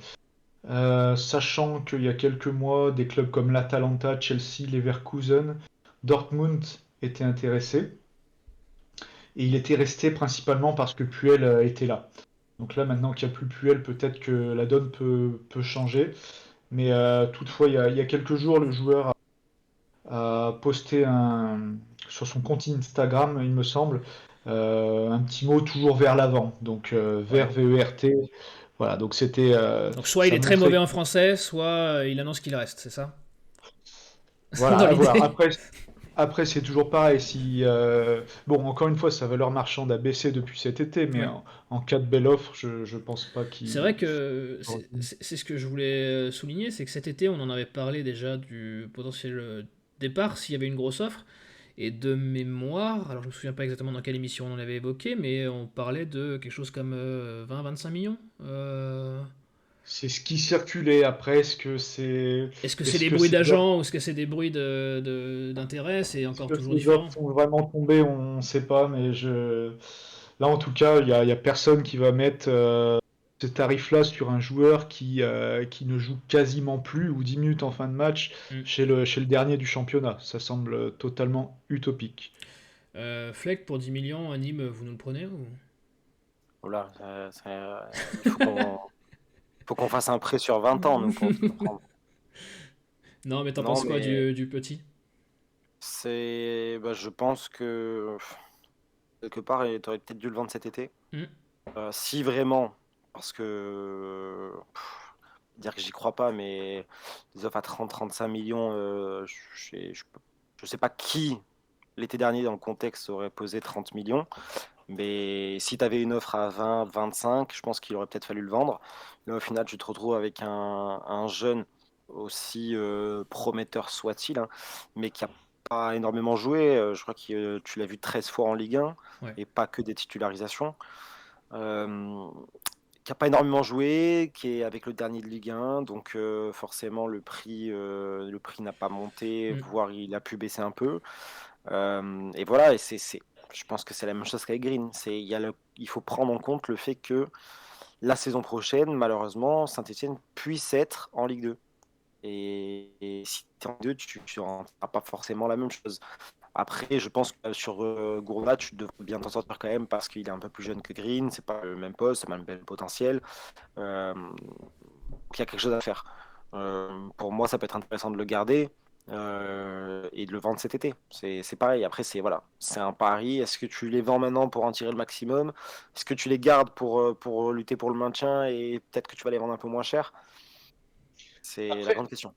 sachant qu'il y a quelques mois, des clubs comme l'Atalanta, Chelsea, Leverkusen, Dortmund étaient intéressés. Et il était resté principalement parce que Puel était là. Donc là, maintenant qu'il n'y a plus Puel, peut-être que la donne peut changer. Mais toutefois, il y a quelques jours, le joueur a posté sur son compte Instagram, il me semble, un petit mot toujours vers l'avant. Donc
Ouais.
vers VERT. Voilà, donc c'était,
Donc soit il
ça
est très mauvais
montrait.
en français, soit il annonce qu'il reste, c'est ça?
Voilà,
Dans
à voir.
l'idée.
Après, c'est toujours pareil. Si, bon, encore une fois, sa valeur marchande a baissé depuis cet été, mais
Ouais.
en cas de belle offre, je pense pas
C'est
qu'il.
vrai que c'est ce que je voulais souligner, c'est que cet été, on en avait parlé déjà du potentiel départ s'il y avait une grosse offre. Et de mémoire, alors je me souviens pas exactement dans quelle émission on en avait évoqué, mais on parlait de quelque chose comme 20-25 millions.
C'est ce qui circulait. Après,
Est-ce que c'est
est-ce
des
que
bruits
ces offres,
d'agents ou est-ce que c'est des bruits d'intérêt? C'est
est-ce
encore
que
toujours
ces offres
différent.
sont vraiment tombées? On ne sait pas, mais là, en tout cas, il y a personne qui va mettre ce tarif-là sur un joueur qui ne joue quasiment plus ou 10 minutes en fin de match
Hmm.
chez le dernier du championnat. Ça semble totalement utopique.
Fleck pour 10 millions à Nîmes, vous nous le prenez ou...
Voilà, il faut qu'on fasse un prêt sur 20 ans, nous, pour le prendre.
Non, mais t'en
Non,
penses quoi
mais
du petit?
je pense que quelque part, tu aurais peut-être dû le vendre cet été.
Hmm.
Si vraiment, parce que dire que j'y crois pas, mais des offres à 30-35 millions, je sais pas qui l'été dernier dans le contexte aurait posé 30 millions, mais si tu avais une offre à 20-25, je pense qu'il aurait peut-être fallu le vendre. Mais au final, tu te retrouves avec un jeune aussi prometteur soit-il, hein, mais qui a pas énormément joué. Je crois que tu l'as vu 13 fois en Ligue 1
Ouais.
et pas que des titularisations. Euh, qui n'a pas énormément joué, qui est avec le dernier de Ligue 1, donc forcément le prix n'a pas monté,
Hmm.
voire il a pu baisser un peu. Et voilà, et je pense que c'est la même chose qu'avec Green. Il faut prendre en compte le fait que la saison prochaine, malheureusement, Saint-Etienne puisse être en Ligue 2. Et si tu es en 2, tu n'auras pas forcément la même chose. Après, je pense que sur Gourna, tu devrais bien t'en sortir quand même parce qu'il est un peu plus jeune que Green, c'est pas le même poste, c'est pas le même potentiel. Euh, il y a quelque chose à faire. Pour moi, ça peut être intéressant de le garder et de le vendre cet été. C'est pareil. Après, c'est un pari. Est-ce que tu les vends maintenant pour en tirer le maximum? Est-ce que tu les gardes pour lutter pour le maintien et peut-être que tu vas les vendre un peu moins cher? C'est la
Après,
grande question.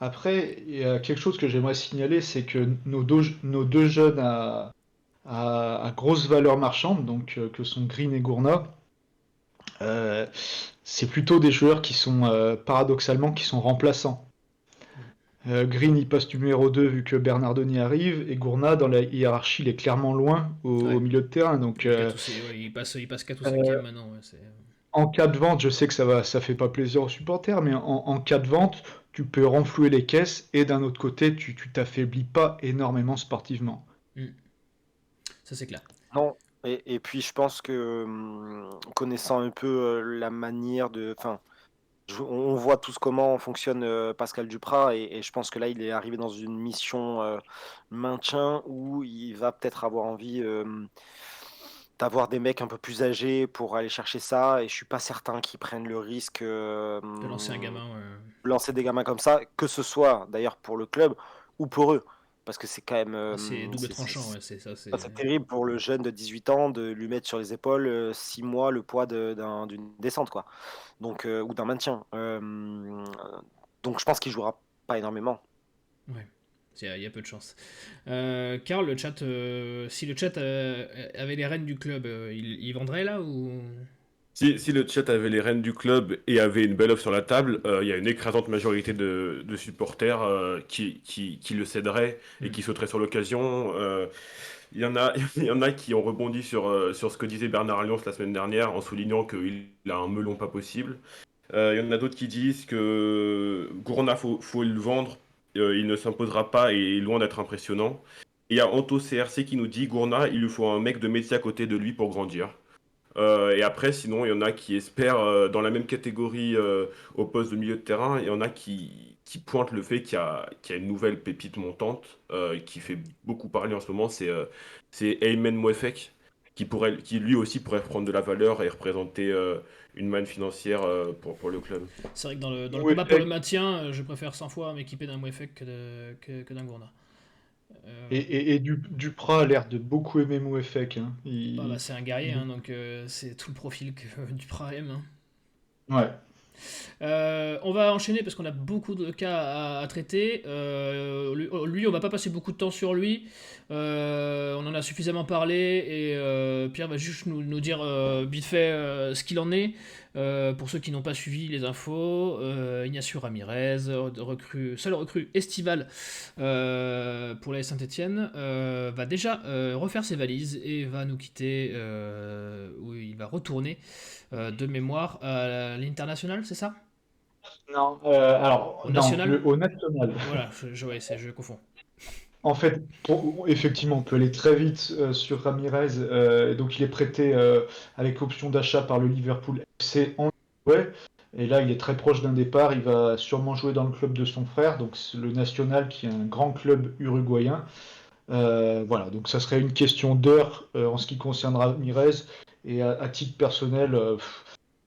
après, il y a quelque chose que j'aimerais signaler, c'est que nos deux jeunes à grosse valeur marchande, donc que sont Green et Gourna, euh, c'est plutôt des joueurs qui sont paradoxalement qui sont remplaçants. Green il passe numéro 2 vu que Bernardoni arrive, et Gourna dans la hiérarchie il est clairement loin au
Ouais.
milieu de terrain. Donc
Il passe 4 ou
euh,
5e maintenant. Ouais,
en cas de vente, je sais que ça fait pas plaisir aux supporters, mais en cas de vente, tu peux renflouer les caisses, et d'un autre côté, tu t'affaiblis pas énormément sportivement.
Mm. Ça c'est clair.
Non. Et puis, je pense que connaissant un peu la manière de. Enfin, on voit tous comment fonctionne Pascal Duprat et je pense que là il est arrivé dans une mission maintien où il va peut-être avoir envie d'avoir des mecs un peu plus âgés pour aller chercher ça et je suis pas certain qu'ils prennent le risque
De lancer un gamin.
de lancer des gamins comme ça, que ce soit d'ailleurs pour le club ou pour eux parce que c'est quand même
C'est double tranchant, ouais, c'est ça.
c'est terrible pour le jeune de 18 ans de lui mettre sur les épaules 6 mois le poids d'une descente quoi. Donc, ou d'un maintien. Donc je pense qu'il jouera pas énormément.
Ouais, il y a peu de chance. Karl, le chat, si le chat avait les rênes du club, il vendrait là ou...
Si le chat avait les rênes du club et avait une belle offre sur la table, il y a une écrasante majorité de supporters qui le céderaient et qui sauteraient sur l'occasion. Il y en a, il y en a qui ont rebondi sur ce que disait Bernard Alliance la semaine dernière en soulignant qu'il a un melon pas possible. Il y en a d'autres qui disent que Gourna, faut le vendre, il ne s'imposera pas et est loin d'être impressionnant. Et il y a Anto CRC qui nous dit Gourna, il lui faut un mec de métier à côté de lui pour grandir. Et après, sinon, il y en a qui espèrent, dans la même catégorie au poste de milieu de terrain, il y en a qui pointent le fait qu'il y a une nouvelle pépite montante qui fait beaucoup parler en ce moment, c'est Aymen Mouefek, qui lui aussi pourrait prendre de la valeur et représenter une manne financière pour le club.
C'est vrai que dans le
Ouais,
combat pour le maintien, je préfère 100 fois m'équiper d'un Mouefek que d'un Gourna.
et Duprat a l'air de beaucoup aimer Mouefek, hein.
Bah, c'est un guerrier, hein, donc c'est tout le profil que Duprat aime. Hein.
Ouais.
On va enchaîner parce qu'on a beaucoup de cas à traiter. Lui, on va pas passer beaucoup de temps sur lui. On en a suffisamment parlé et Pierre va juste nous dire vite fait ce qu'il en est. Pour ceux qui n'ont pas suivi les infos, Ignacio Ramirez, seule recrue estivale pour la Saint-Etienne, va déjà refaire ses valises et va nous quitter, où il va retourner de mémoire à l'international, c'est ça?
Non, alors,
Au
non,
national?
au national.
Voilà, ouais, je confonds.
En fait, effectivement, on peut aller très vite sur Ramirez. Donc, il est prêté avec option d'achat par le Liverpool FC en Uruguay. Et là, il est très proche d'un départ. Il va sûrement jouer dans le club de son frère, donc c'est le Nacional, qui est un grand club uruguayen. Voilà, donc ça serait une question d'heure en ce qui concerne Ramirez. Et à titre personnel,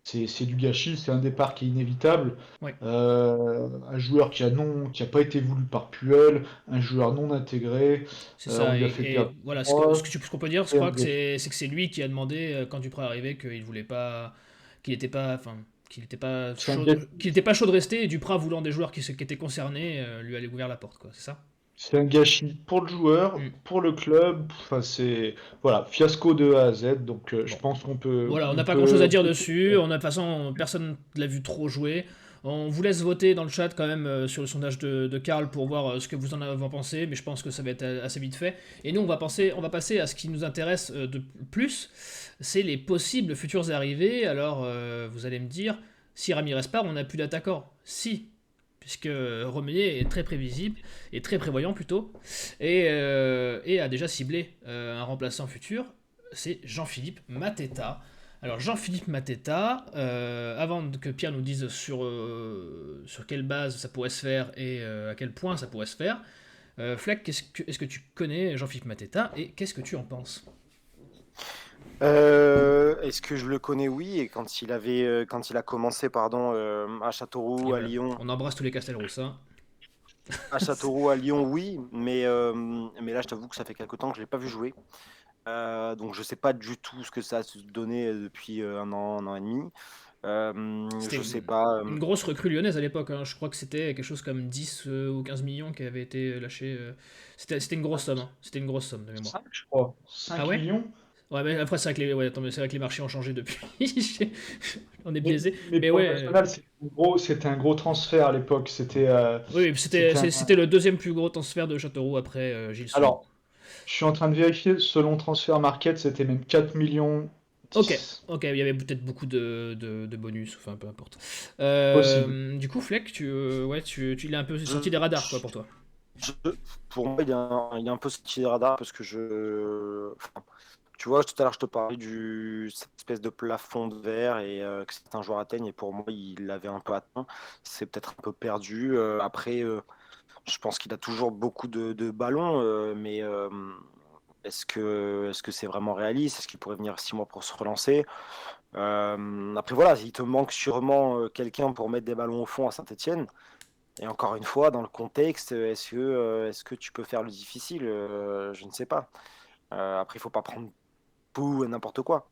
c'est du gâchis, c'est un départ qui est inévitable.
Ouais.
Un joueur qui a pas été voulu par Puel, un joueur non intégré.
C'est
On
ça,
lui a fait perdre
voilà,
trois,
ce qu'on peut dire, je
et un
crois que
gâchis.
c'est que c'est lui qui a demandé, quand Duprat est arrivé, qu'il voulait pas, qu'il était pas, enfin,
C'est un gâchis.
qu'il était pas chaud de rester, et Duprat voulant des joueurs qui étaient concernés, lui a ouvert la porte, quoi, c'est ça?
C'est un gâchis pour le joueur,
Mm.
pour le club. Enfin, c'est voilà, fiasco de A à Z. Donc, je
Bon.
pense qu'on peut,
Voilà, on n'a pas grand chose à
on
dire
peut.
dessus. De toute façon, personne ne l'a vu trop jouer. On vous laisse voter dans le chat quand même sur le sondage de Karl pour voir ce que vous en avez pensé, mais je pense que ça va être assez vite fait. Et nous, on va passer à ce qui nous intéresse de plus, c'est les possibles futures arrivées. Alors, vous allez me dire, si Ramirez part, on n'a plus d'attaquant. Si, puisque Romeyer est très prévisible, et très prévoyant plutôt, et a déjà ciblé un remplaçant futur, c'est Jean-Philippe Mateta. Alors Jean-Philippe Mateta, avant que Pierre nous dise sur quelle base ça pourrait se faire et à quel point ça pourrait se faire, Fleck, est-ce que tu connais Jean-Philippe Mateta et qu'est-ce que tu en penses?
Est-ce que je le connais? Oui, et quand il a commencé, pardon, à
Et
Châteauroux, à
voilà,
Lyon,
on embrasse tous les Castelroussins.
Oui, mais là, je t'avoue que ça fait quelque temps que je l'ai pas vu jouer. Donc je sais pas du tout ce que ça a donné depuis un an et demi.
C'était
Je sais pas.
une grosse recrue lyonnaise à l'époque, hein. Je crois que c'était quelque chose comme 10 ou 15 millions qui avaient été lâchés. C'était une grosse somme, hein. C'était une grosse somme de mémoire.
5, je crois.
Ah
5
ouais?
millions.
Ouais, mais après, c'est vrai que attends, mais c'est vrai que les marchés ont changé depuis. On est biaisé.
Mais
Mais
pour le
ouais,
national, c'était un gros transfert à l'époque.
oui,
C'était un...
c'était le deuxième plus gros transfert de Châteauroux après Gilles Souillon.
Alors, je suis en train de vérifier, selon Transfer Market, c'était même 4 millions
Ok,
10.
ok, il y avait peut-être beaucoup de bonus, enfin peu importe.
Possible.
Du coup, Fleck, ouais, il est un peu sorti des radars, quoi, pour toi.
je- pour moi, il est un peu sorti des radars parce que enfin, tu vois, tout à l'heure, je te parlais cette espèce de plafond de verre et que certains joueurs atteignent. Et pour moi, il l'avait un peu atteint. C'est peut-être un peu perdu. Après, je pense qu'il a toujours beaucoup de ballons, mais est-ce que c'est vraiment réaliste? Est-ce qu'il pourrait venir 6 mois pour se relancer? Après, voilà, il te manque sûrement quelqu'un pour mettre des ballons au fond à Saint-Etienne. Et encore une fois, dans le contexte, est-ce que tu peux faire le difficile? Je ne sais pas. Après, il faut pas prendre tout et n'importe quoi.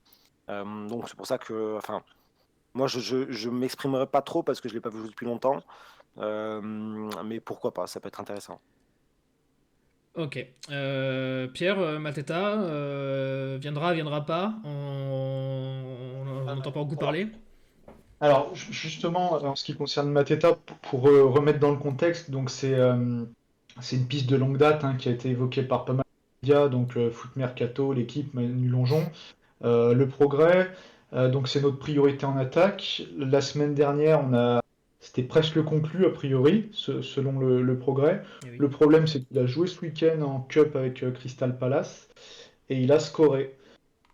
Donc c'est pour ça que, enfin, moi je m'exprimerai pas trop parce que je l'ai pas vu jouer depuis longtemps. Euh, mais pourquoi pas, ça peut être intéressant.
Ok. Pierre, Mateta, viendra pas? On n'entend pas beaucoup parler?
Alors, justement, en ce qui concerne Mateta, pour remettre dans le contexte, donc c'est une piste de longue date, hein, qui a été évoquée par pas mal de médias, donc Foot Mercato, l'équipe, Manu Longeon. Le progrès, donc c'est notre priorité en attaque. La semaine dernière, c'était presque conclu a priori, selon le progrès.
Eh oui.
Le problème, c'est qu'il a joué ce week-end en Cup avec Crystal Palace et il a scoré.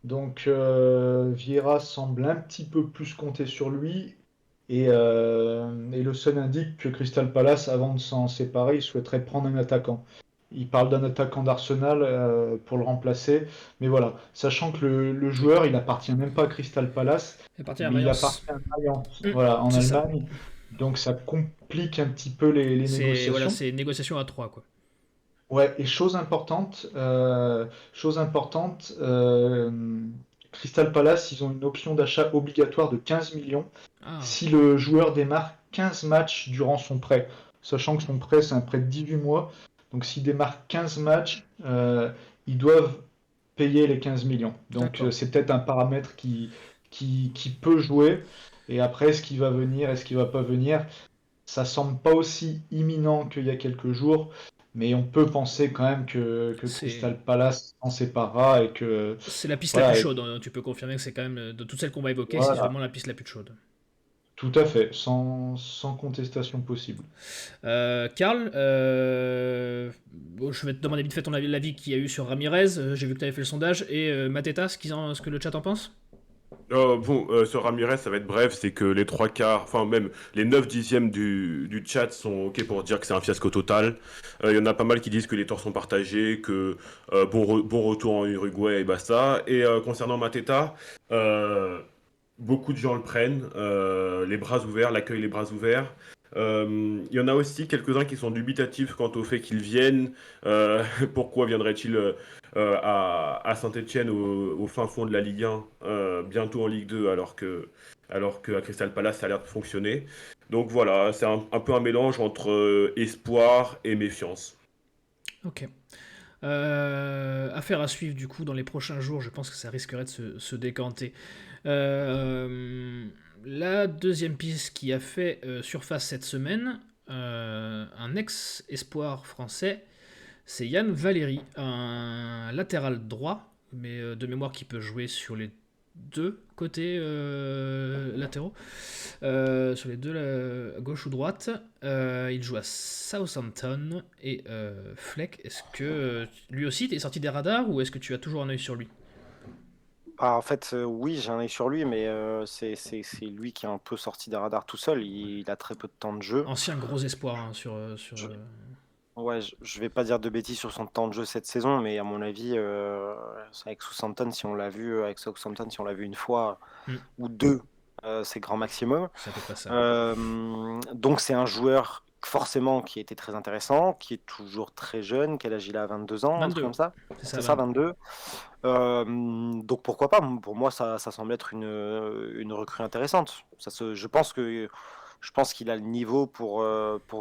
Donc Vieira semble un petit peu plus compter sur lui. Et le Sun indique que Crystal Palace, avant de s'en séparer, il souhaiterait prendre un attaquant. Il parle d'un attaquant d'Arsenal pour le remplacer. Mais voilà, sachant que le joueur, il appartient même pas à Crystal Palace,
C'est parti à
mais il
Mayence.
appartient à Mayence, voilà, en
C'est ça.
Allemagne. Donc ça complique un petit peu les
Voilà,
négociations.
c'est une négociation à trois, quoi.
Ouais, et chose importante, Crystal Palace, ils ont une option d'achat obligatoire de 15 millions
Ah,
si le joueur démarre 15 matchs durant son prêt, sachant que son prêt, c'est un prêt de 18 mois. Donc s'il démarre 15 matchs, ils doivent payer les 15 millions. Donc
d'accord.
c'est peut-être un paramètre qui peut jouer. Et après, est-ce qu'il va venir, est-ce qu'il va pas venir? Ça semble pas aussi imminent qu'il y a quelques jours, mais on peut penser quand même que
C'est
Crystal Palace s'en séparera et que
c'est la piste la plus
voilà,
chaude, hein. Tu peux confirmer que c'est quand même, de toutes celles qu'on va évoquer, c'est
voilà,
sûrement la piste la plus chaude.
tout à fait, sans contestation possible.
Karl, bon, je vais te demander vite fait ton l'avis qu'il y a eu sur Ramirez. J'ai vu que tu avais fait le sondage. Et Mateta, ce que le chat en pense?
Sur Ramirez, ça va être bref, c'est que les trois quarts, enfin même les 9 dixièmes du chat sont OK pour dire que c'est un fiasco total. Il y en a pas mal qui disent que les torts sont partagés, que bon retour en Uruguay et basta. Et concernant Mateta, euh, beaucoup de gens le prennent, les bras ouverts, l'accueil les bras ouverts. Il y en a aussi quelques-uns qui sont dubitatifs quant au fait qu'ils viennent. Euh, Pourquoi viendrait-il à Saint-Etienne au fin fond de la Ligue 1, bientôt en Ligue 2, alors que à Crystal Palace ça a l'air de fonctionner. Donc voilà, c'est un peu un mélange entre espoir et méfiance.
Ok. Affaire à suivre du coup dans les prochains jours. Je pense que ça risquerait de se décanter. Euh, la deuxième piste qui a fait surface cette semaine, un ex-espoir français, c'est Yann Valéry, un latéral droit, mais de mémoire qui peut jouer sur les deux côtés latéraux, sur les deux, gauche ou droite. Il joue à Southampton et Fleck, est-ce que lui aussi t'es sorti des radars ou est-ce que tu as toujours un œil sur lui?
En fait, oui, j'ai un œil sur lui, mais c'est lui qui est un peu sorti des radars tout seul. Il a très peu de temps de jeu.
Ancien gros espoir hein, sur
Je, ouais, je vais pas dire de bêtises sur son temps de jeu cette saison, mais à mon avis, avec Southampton, si on l'a vu, avec Southampton, si on l'a vu une fois
Hmm,
ou deux, c'est grand maximum.
c'est à peu près ça.
Donc c'est un joueur forcément qui était très intéressant, qui est toujours très jeune. Quel âge il a? 22 ans, un truc
22,
comme ça?
c'est ça,
C'est ça,
22.
22. Donc pourquoi pas? Pour moi, ça semble être une recrue intéressante. Je pense qu'il a le niveau pour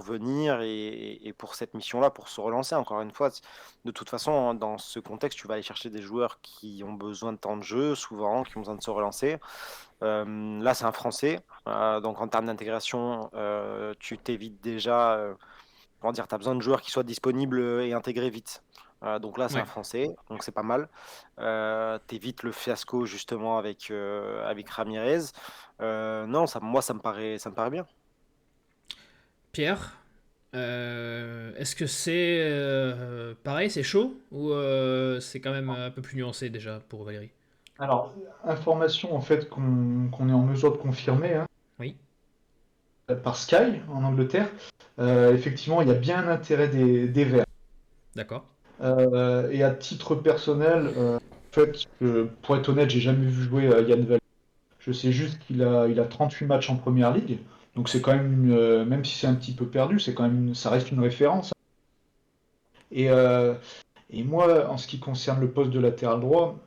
venir et pour cette mission-là, pour se relancer. Encore une fois, de toute façon, hein, dans ce contexte, tu vas aller chercher des joueurs qui ont besoin de temps de jeu, souvent, qui ont besoin de se relancer. Là, c'est un Français. Donc en termes d'intégration, tu t'évites déjà, comment dire, tu as besoin de joueurs qui soient disponibles et intégrés vite. Donc là, c'est un
Ouais.
Français, donc c'est pas mal. T'évites le fiasco justement avec Ramirez. Non, moi, ça me paraît bien.
Pierre, est-ce que c'est pareil, c'est chaud ou c'est quand même un peu plus nuancé déjà pour Valérie?
Alors, information en fait qu'on est en mesure de confirmer hein,
Oui,
par Sky en Angleterre. Effectivement, il y a bien un intérêt des Verts.
d'accord.
Et à titre personnel, en fait, pour être honnête, j'ai jamais vu jouer Yann Valéry. Je sais juste qu'il a 38 matchs en première ligue. Donc c'est quand même même si c'est un petit peu perdu, c'est quand même ça reste une référence. Et, euh, et moi, en ce qui concerne le poste de latéral droit,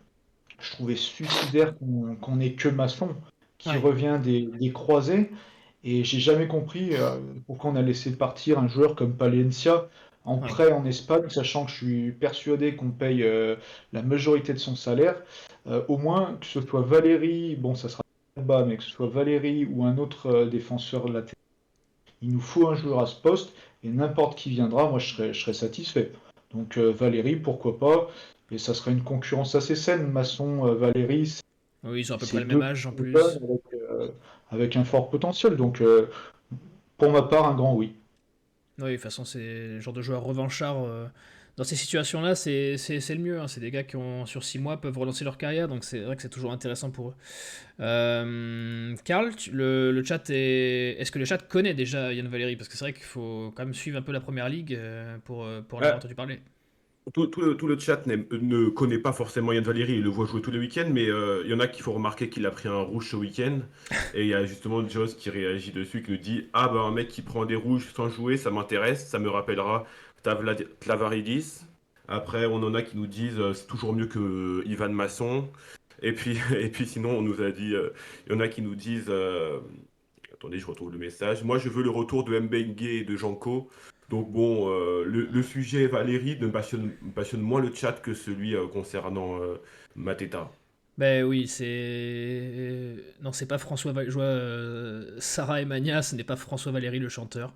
je trouvais suicidaire qu'on ait que Masson qui
Ouais,
revient des croisés. Et j'ai jamais compris pourquoi on a laissé partir un joueur comme Palencia en
ouais.
prêt en Espagne, sachant que je suis persuadé qu'on paye la majorité de son salaire. Au moins, que ce soit Valéry, bon, ça sera bas, mais que ce soit Valéry ou un autre défenseur latéral, il nous faut un joueur à ce poste et n'importe qui viendra, moi je serais satisfait. Donc Valéry, pourquoi pas? Et ça serait une concurrence assez saine, Masson, Valéry,
Oui, ils ont à peu près
c'est
le même
deux
âge en
jeunes
plus.
avec un fort potentiel. Donc pour ma part, un grand oui.
Oui, de toute façon, c'est le genre de joueur revanchard. Dans ces situations-là, c'est le mieux, hein. C'est des gars qui, sur 6 mois, peuvent relancer leur carrière, donc c'est vrai que c'est toujours intéressant pour eux. Karl, le chat est. Est-ce que le chat connaît déjà Yann Valéry? Parce que c'est vrai qu'il faut quand même suivre un peu la première ligue pour en avoir
Ouais,
entendu parler.
tout le chat ne connaît pas forcément Yann Valéry, il le voit jouer tous les week-ends, mais il y en a qui font remarquer qu'il a pris un rouge ce week-end. Et il y a justement Joss qui réagit dessus, qui nous dit: Ah, bah un mec qui prend des rouges sans jouer, ça m'intéresse, ça me rappellera Tlavaridis. Après, on en a qui nous disent c'est toujours mieux que Ivan Masson. Et puis, et puis sinon, on nous a dit il y en a qui nous disent attendez, je retrouve le message. Moi, je veux le retour de Mbengue et de Janko. Donc bon, le sujet Valérie me passionne moins le chat que celui concernant Mateta.
Ben oui, c'est. Non, c'est pas François Valéry. Je vois Sarah et Mania, ce n'est pas François Valéry le chanteur.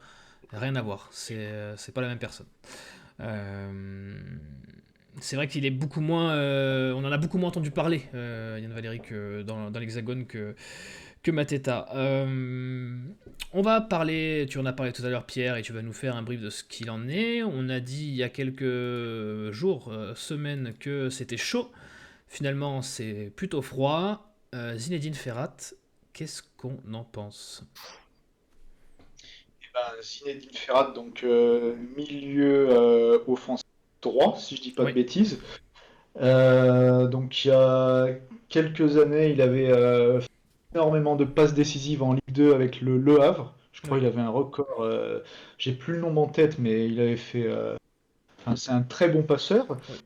Rien à voir, c'est pas la même personne. Euh, C'est vrai qu'il est beaucoup moins. On en a beaucoup moins entendu parler, Yann Valéry, que dans l'Hexagone que Mateta. On va parler, tu en as parlé tout à l'heure, Pierre, et tu vas nous faire un brief de ce qu'il en est. On a dit il y a quelques jours, semaines, que c'était chaud. Finalement, c'est plutôt froid. Zinedine Ferrat, qu'est-ce qu'on en pense?
Zinedine Ferrat, donc milieu offensif droit, si je dis pas de
Oui,
bêtises. Donc il y a quelques années, il avait fait énormément de passes décisives en Ligue 2 avec Le Havre. Je crois
oui,
qu'il avait un record. J'ai plus le nom en tête, mais il avait fait. Enfin, c'est un très bon passeur.
oui.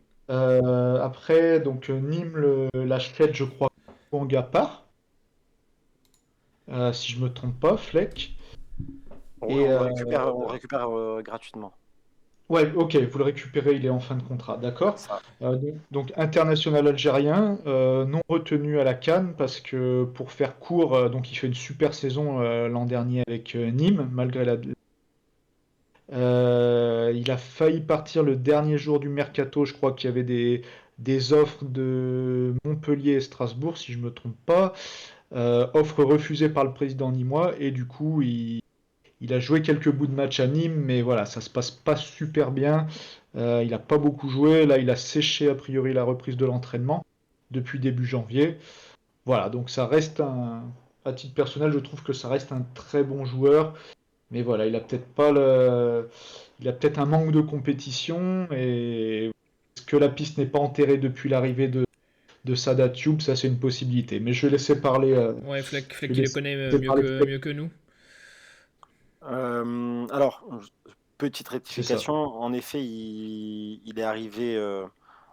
Après, donc Nîmes l'achète, je crois, Wanga part, si je me trompe pas, Fleck. Et
On le récupère gratuitement.
ouais, ok, vous le récupérez, il est en fin de contrat, d'accord.
Ça.
Donc, international algérien, non retenu à la CAN parce que pour faire court, donc il fait une super saison l'an dernier avec Nîmes, malgré la. Il a failli partir le dernier jour du mercato, je crois qu'il y avait des offres de Montpellier et Strasbourg, si je me trompe pas. Offre refusée par le président nîmois et du coup il a joué quelques bouts de match à Nîmes, mais voilà, ça se passe pas super bien. Il a pas beaucoup joué. Là, il a séché a priori la reprise de l'entraînement. depuis début janvier. Voilà, donc ça reste à titre personnel, je trouve que ça reste un très bon joueur, mais voilà, il a peut-être un manque de compétition, et est-ce que la piste n'est pas enterrée depuis l'arrivée de Sada Tube, ça c'est une possibilité. Mais je vais laisser parler.
Ouais, Fleck
Je vais
qui le
laisser
connaît
parler Fleck.
mieux que nous.
Alors, petite
C'est ça.
rectification, en effet, il est arrivé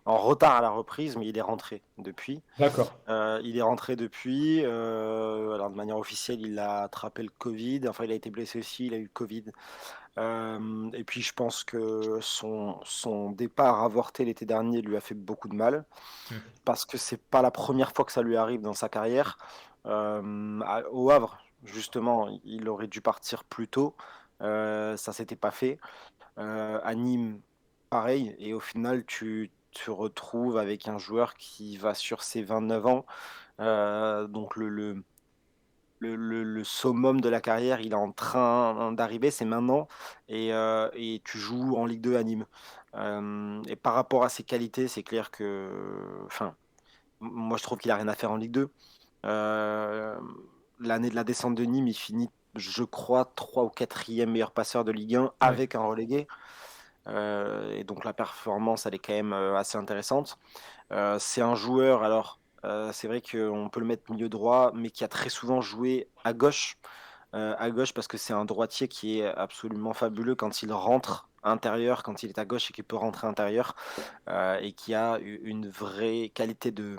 en retard à la reprise, mais il est rentré depuis.
D'accord.
Il est rentré depuis. Alors, de manière officielle, il a attrapé le Covid. Enfin, il a été blessé aussi, il a eu le Covid. Et puis, je pense que son départ avorté l'été dernier lui a fait beaucoup de mal, parce que c'est pas la première fois que ça lui arrive dans sa carrière. Au Havre, justement, il aurait dû partir plus tôt. Ça s'était pas fait. À Nîmes, pareil. Et au final, tu te retrouves avec un joueur qui va sur ses 29 ans. Donc le summum de la carrière, il est en train d'arriver, c'est maintenant. Et tu joues en Ligue 2 à Nîmes. Et par rapport à ses qualités, c'est clair que... Enfin, moi, je trouve qu'il a rien à faire en Ligue 2. Euh, L'année de la descente de Nîmes, il finit, je crois, 3 ou 4e meilleur passeur de Ligue 1 avec un relégué. Et donc la performance, elle est quand même assez intéressante. C'est un joueur, alors c'est vrai qu'on peut le mettre milieu droit, mais qui a très souvent joué à gauche. À gauche parce que c'est un droitier qui est absolument fabuleux quand il rentre intérieur, quand il est à gauche et qu'il peut rentrer intérieur, et qui a une vraie qualité de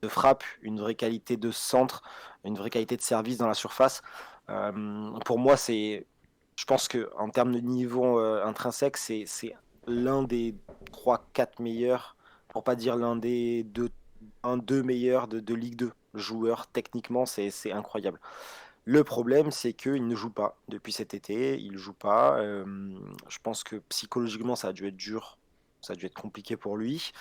frappe, une vraie qualité de centre, une vraie qualité de service dans la surface. Pour moi, je pense qu'en termes de niveau intrinsèque, c'est l'un des 3-4 meilleurs, pour pas dire l'un des 2 meilleurs de Ligue 2 joueurs. Techniquement, c'est incroyable. Le problème, c'est qu'il ne joue pas depuis cet été. Il joue pas. Je pense que psychologiquement, ça a dû être dur. Ça a dû être compliqué pour lui.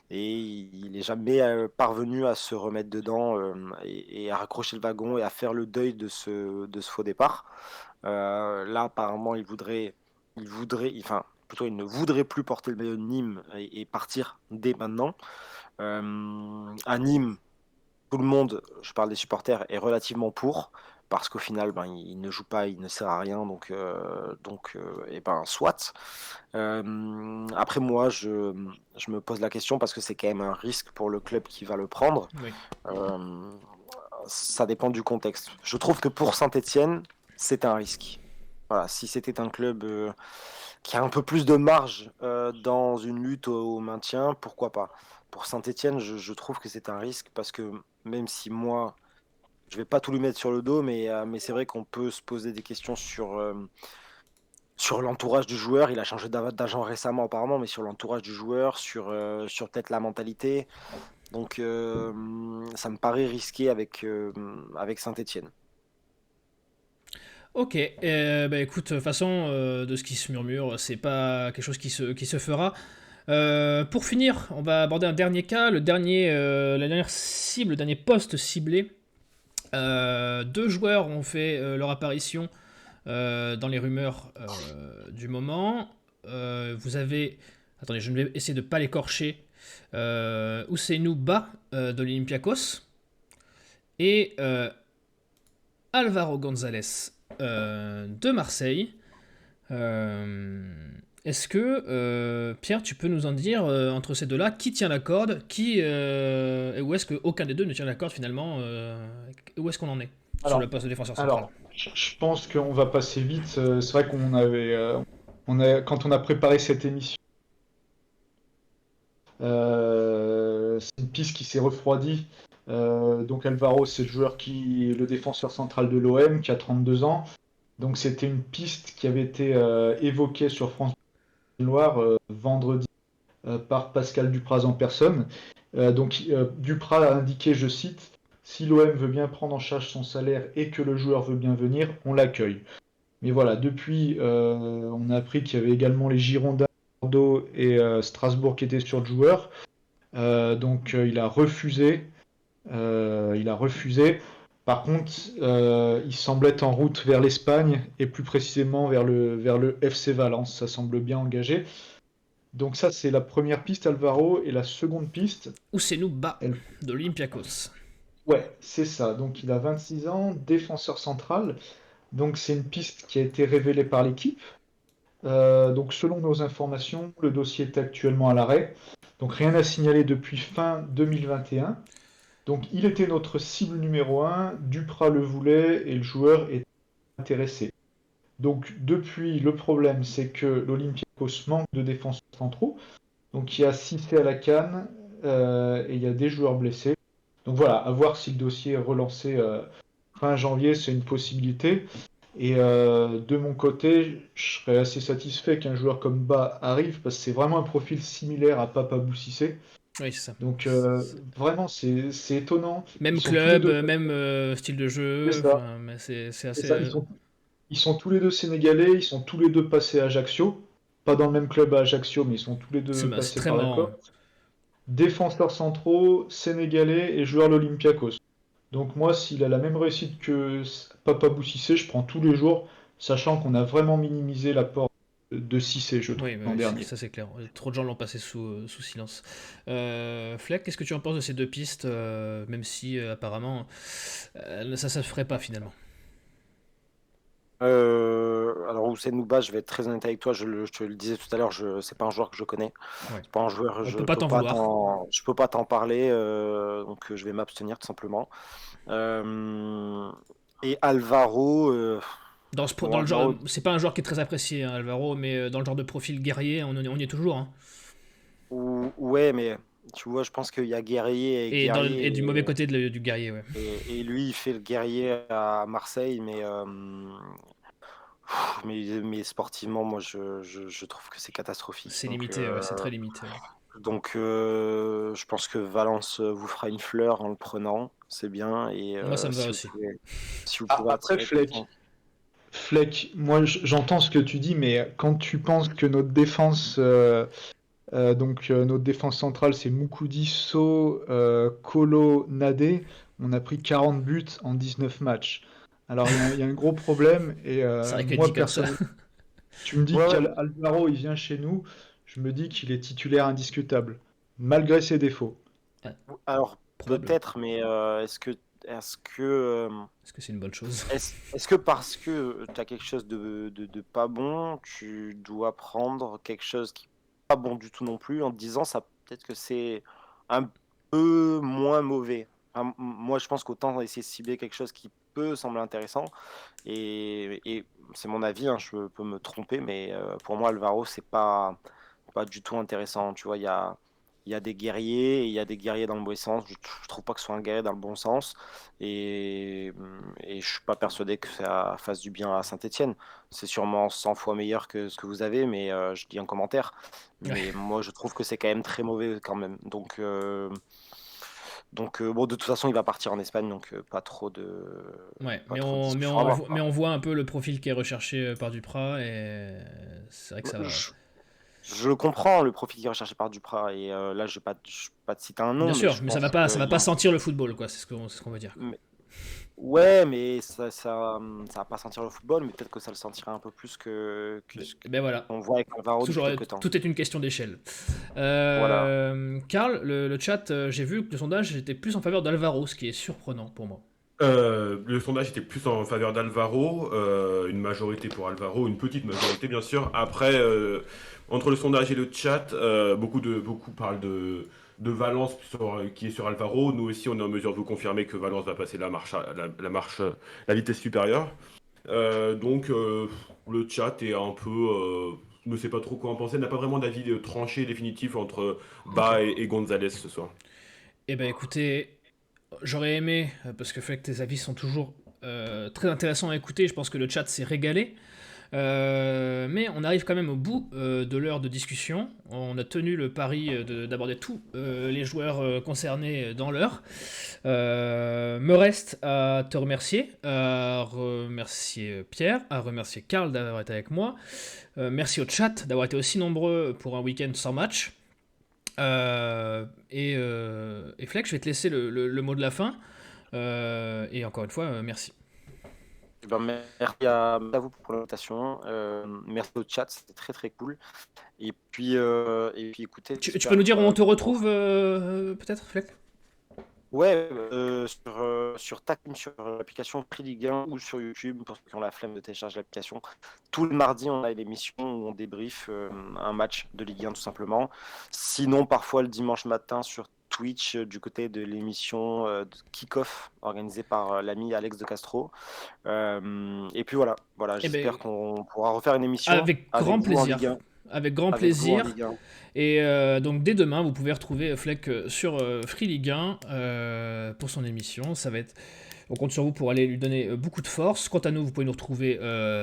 Et il n'est jamais parvenu à se remettre dedans, et à raccrocher le wagon et à faire le deuil de ce faux départ. Là, apparemment, enfin, plutôt, il ne voudrait plus porter le maillot de Nîmes et partir dès maintenant. À Nîmes, tout le monde, je parle des supporters, est relativement pour, parce qu'au final, ben, il ne joue pas, il ne sert à rien, donc et ben, soit. Après, moi, je me pose la question parce que c'est quand même un risque pour le club qui va le prendre.
Oui.
Ça dépend du contexte. Je trouve que pour Saint-Étienne, c'est un risque. Voilà, si c'était un club qui a un peu plus de marge dans une lutte au maintien, pourquoi pas. Pour Saint-Étienne, je trouve que c'est un risque parce que même si moi, je vais pas tout lui mettre sur le dos, mais c'est vrai qu'on peut se poser des questions sur l'entourage du joueur. Il a changé d'agent récemment apparemment, mais sur l'entourage du joueur, sur peut-être la mentalité. Donc ça me paraît risqué avec Saint-Étienne.
Ok, bah écoute, de toute façon, de ce qui se murmure, c'est pas quelque chose qui se fera. Pour finir, on va aborder un dernier cas, la dernière cible, le dernier poste ciblé. Deux joueurs ont fait leur apparition dans les rumeurs du moment. Vous avez, attendez, je vais essayer de ne pas l'écorcher, Ousseynou Ba de l'Olympiakos et Alvaro González de Marseille. Est-ce que, Pierre, tu peux nous en dire, entre ces deux-là, qui tient la corde, et où est-ce qu'aucun des deux ne tient la corde finalement, où est-ce qu'on en est sur le poste de défenseur central?
Alors, je pense qu'on va passer vite. C'est vrai qu'on avait, quand on a préparé cette émission, c'est une piste qui s'est refroidie. Donc Alvaro, c'est le défenseur central de l'OM, qui a 32 ans. Donc c'était une piste qui avait été évoquée sur France Loire vendredi par Pascal Dupraz en personne. Donc Dupraz a indiqué, je cite, si l'OM veut bien prendre en charge son salaire et que le joueur veut bien venir, on l'accueille. Mais voilà, depuis, on a appris qu'il y avait également les Girondins, Bordeaux et Strasbourg qui étaient sur le joueur. Donc il a refusé. Par contre, il semble être en route vers l'Espagne et plus précisément vers le FC Valence. Ça semble bien engagé. Donc ça, c'est la première piste, Alvaro. Et la seconde piste,
Ousseynou Ba
elle...
de l'Olympiakos.
ouais, c'est ça. Donc il a 26 ans, défenseur central. Donc c'est une piste qui a été révélée par l'équipe. Donc selon nos informations, le dossier est actuellement à l'arrêt. Donc rien à signaler depuis fin 2021. Donc il était notre cible numéro un. Duprat le voulait et le joueur est intéressé. Donc depuis, le problème c'est que l'Olympiakos manque de défenseurs centraux. Donc il y a Cissé à la CAN et il y a des joueurs blessés. Donc voilà, à voir si le dossier est relancé fin janvier, c'est une possibilité. Et de mon côté, je serais assez satisfait qu'un joueur comme Ba arrive parce que c'est vraiment un profil similaire à Papa Boussissé.
Oui, c'est ça.
Donc vraiment, c'est étonnant.
Même
Ils sont tous les
club,
deux.
même style de
C'est
jeu,
ça.
mais c'est
C'est
assez.
ça. Ils sont tous les deux sénégalais. Ils sont tous les deux passés à Ajaccio. Pas dans le même club à Ajaccio, mais ils sont tous les deux
C'est
passés
très
par la
marrant.
COP. Défenseurs centraux, sénégalais et joueur de l'Olympiakos. Donc moi, s'il a la même réussite que Papa Boussissé, je prends tous les jours, sachant qu'on a vraiment minimisé l'apport de Cissé, je trouve,
Oui,
l'an dernier.
ça c'est clair. Trop de gens l'ont passé sous silence. Fleck, qu'est-ce que tu en penses de ces deux pistes, même si apparemment ça se ferait pas finalement.
Alors Ousseynou Ba, je vais être très honnête avec toi, je te le disais tout à l'heure, c'est pas un joueur que je connais.
Ouais.
C'est pas un joueur,
On peut pas t'en vouloir.
je peux pas t'en parler, donc je vais m'abstenir tout simplement. Et Alvaro,
Dans le genre,
Alvaro,
c'est pas un joueur qui est très apprécié, hein, Alvaro, mais dans le genre de profil guerrier, on y est toujours. Hein.
ouais, mais tu vois, je pense qu'il y a guerrier et
Et
guerrier,
du mauvais côté du guerrier, ouais.
et lui, il fait le guerrier à Marseille, mais sportivement, moi, je trouve que c'est catastrophique.
C'est limité, ouais, c'est très limité. Ouais.
Donc, je pense que Valence vous fera une fleur en le prenant, c'est bien. Et
Moi, ça me va aussi.
si vous pouvez
Après,
attirer
Fleck, moi j'entends ce que tu dis, mais quand tu penses que notre défense, notre défense centrale, c'est Moukoudi, So, Kolo, Nadé, on a pris 40 buts en 19 matchs. Alors il y a un gros problème, et
C'est vrai que
moi
dit comme ça.
personnellement, tu me dis
Ouais,
qu'Alvaro il vient chez nous, je me dis qu'il est titulaire indiscutable, malgré ses défauts.
alors
Probablement.
peut-être, mais est-ce que,
Est-ce que c'est une bonne chose?
est-ce que parce que tu as quelque chose de pas bon, tu dois prendre quelque chose qui n'est pas bon du tout non plus en te disant ça peut-être que c'est un peu moins mauvais. Enfin, moi, je pense qu'autant essayer de cibler quelque chose qui peut sembler intéressant. Et c'est mon avis, hein, je peux me tromper, mais pour moi, Alvaro, c'est pas du tout intéressant. Tu vois, il y a des guerriers et il y a des guerriers dans le mauvais sens. Je trouve pas que ce soit un guerrier dans le bon sens. Et je suis pas persuadé que ça fasse du bien à Saint-Etienne. C'est sûrement 100 fois meilleur que ce que vous avez, mais je dis en commentaire.
Ouais.
Mais moi, je trouve que c'est quand même très mauvais quand même. Donc bon, de toute façon, il va partir en Espagne, donc pas trop de,
Ouais,
pas trop de discussion à avoir,
mais
quoi.
on voit un peu le profil qui est recherché par Duprat, et c'est vrai que ça va.
Je comprends le profil qui est recherché par Duprat, et là, je vais pas te citer un
Bien
nom, mais
sûr,
je
mais
pense
ça va pas sentir le football, quoi, c'est ce qu'on veut dire.
ouais, mais ça va pas sentir le football, mais peut-être que ça le sentira un peu plus que ce
Ben voilà,
qu'on voit avec Alvaro depuis
toujours,
quelques temps.
tout est une question d'échelle.
Voilà.
Karl, le chat, j'ai vu que le sondage était plus en faveur d'Alvaro, ce qui est surprenant pour moi.
Le sondage était plus en faveur d'Alvaro, une majorité pour Alvaro, une petite majorité bien sûr. Après, entre le sondage et le chat, beaucoup parlent de Valence qui est sur Alvaro. Nous aussi, on est en mesure de vous confirmer que Valence va passer la vitesse supérieure. Le chat est un peu, ne sait pas trop quoi en penser, n'a pas vraiment d'avis tranché définitif entre Ba et Gonzalez ce soir.
Eh ben écoutez, j'aurais aimé, parce que fait que tes avis sont toujours très intéressants à écouter, je pense que le chat s'est régalé. Mais on arrive quand même au bout de l'heure de discussion. On a tenu le pari d'aborder tous les joueurs concernés dans l'heure. Me reste à te remercier, à remercier Pierre, à remercier Karl d'avoir été avec moi. Merci au chat d'avoir été aussi nombreux pour un week-end sans match. Et Fleck, je vais te laisser le mot de la fin. Et encore une fois, merci.
Eh ben, merci à vous pour l'invitation. Merci au chat, c'était très très cool. Et puis écoutez,
Tu
j'espère
peux nous dire où on te
qu'on-
retrouve, peut-être, Fleck?
Ouais, sur TACM, sur l'application Free Ligue 1 ou sur YouTube, pour ceux qui ont la flemme de télécharger l'application. Tous les mardis, on a une émission où on débriefe un match de Ligue 1 tout simplement. Sinon, parfois le dimanche matin sur Twitch, du côté de l'émission de Kick-Off, organisée par l'ami Alex de Castro. Et puis voilà,
Eh ben,
j'espère qu'on pourra refaire une émission
avec
avec
grand
vous en
plaisir.
Ligue 1.
Avec grand
Avec vous en
plaisir.
Ligue 1.
Et donc dès demain, vous pouvez retrouver Fleck sur Free Ligue 1 pour son émission. Ça va être... On compte sur vous pour aller lui donner beaucoup de force. Quant à nous, vous pouvez nous retrouver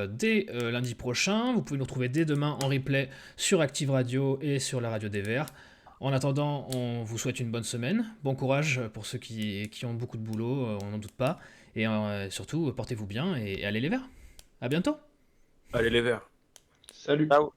dès lundi prochain. Vous pouvez nous retrouver dès demain en replay sur Active Radio et sur la radio des Verts. En attendant, on vous souhaite une bonne semaine. Bon courage pour ceux qui ont beaucoup de boulot, on n'en doute pas. Et surtout, portez-vous bien et allez les Verts. À bientôt.
Allez les Verts.
Salut.
Ciao.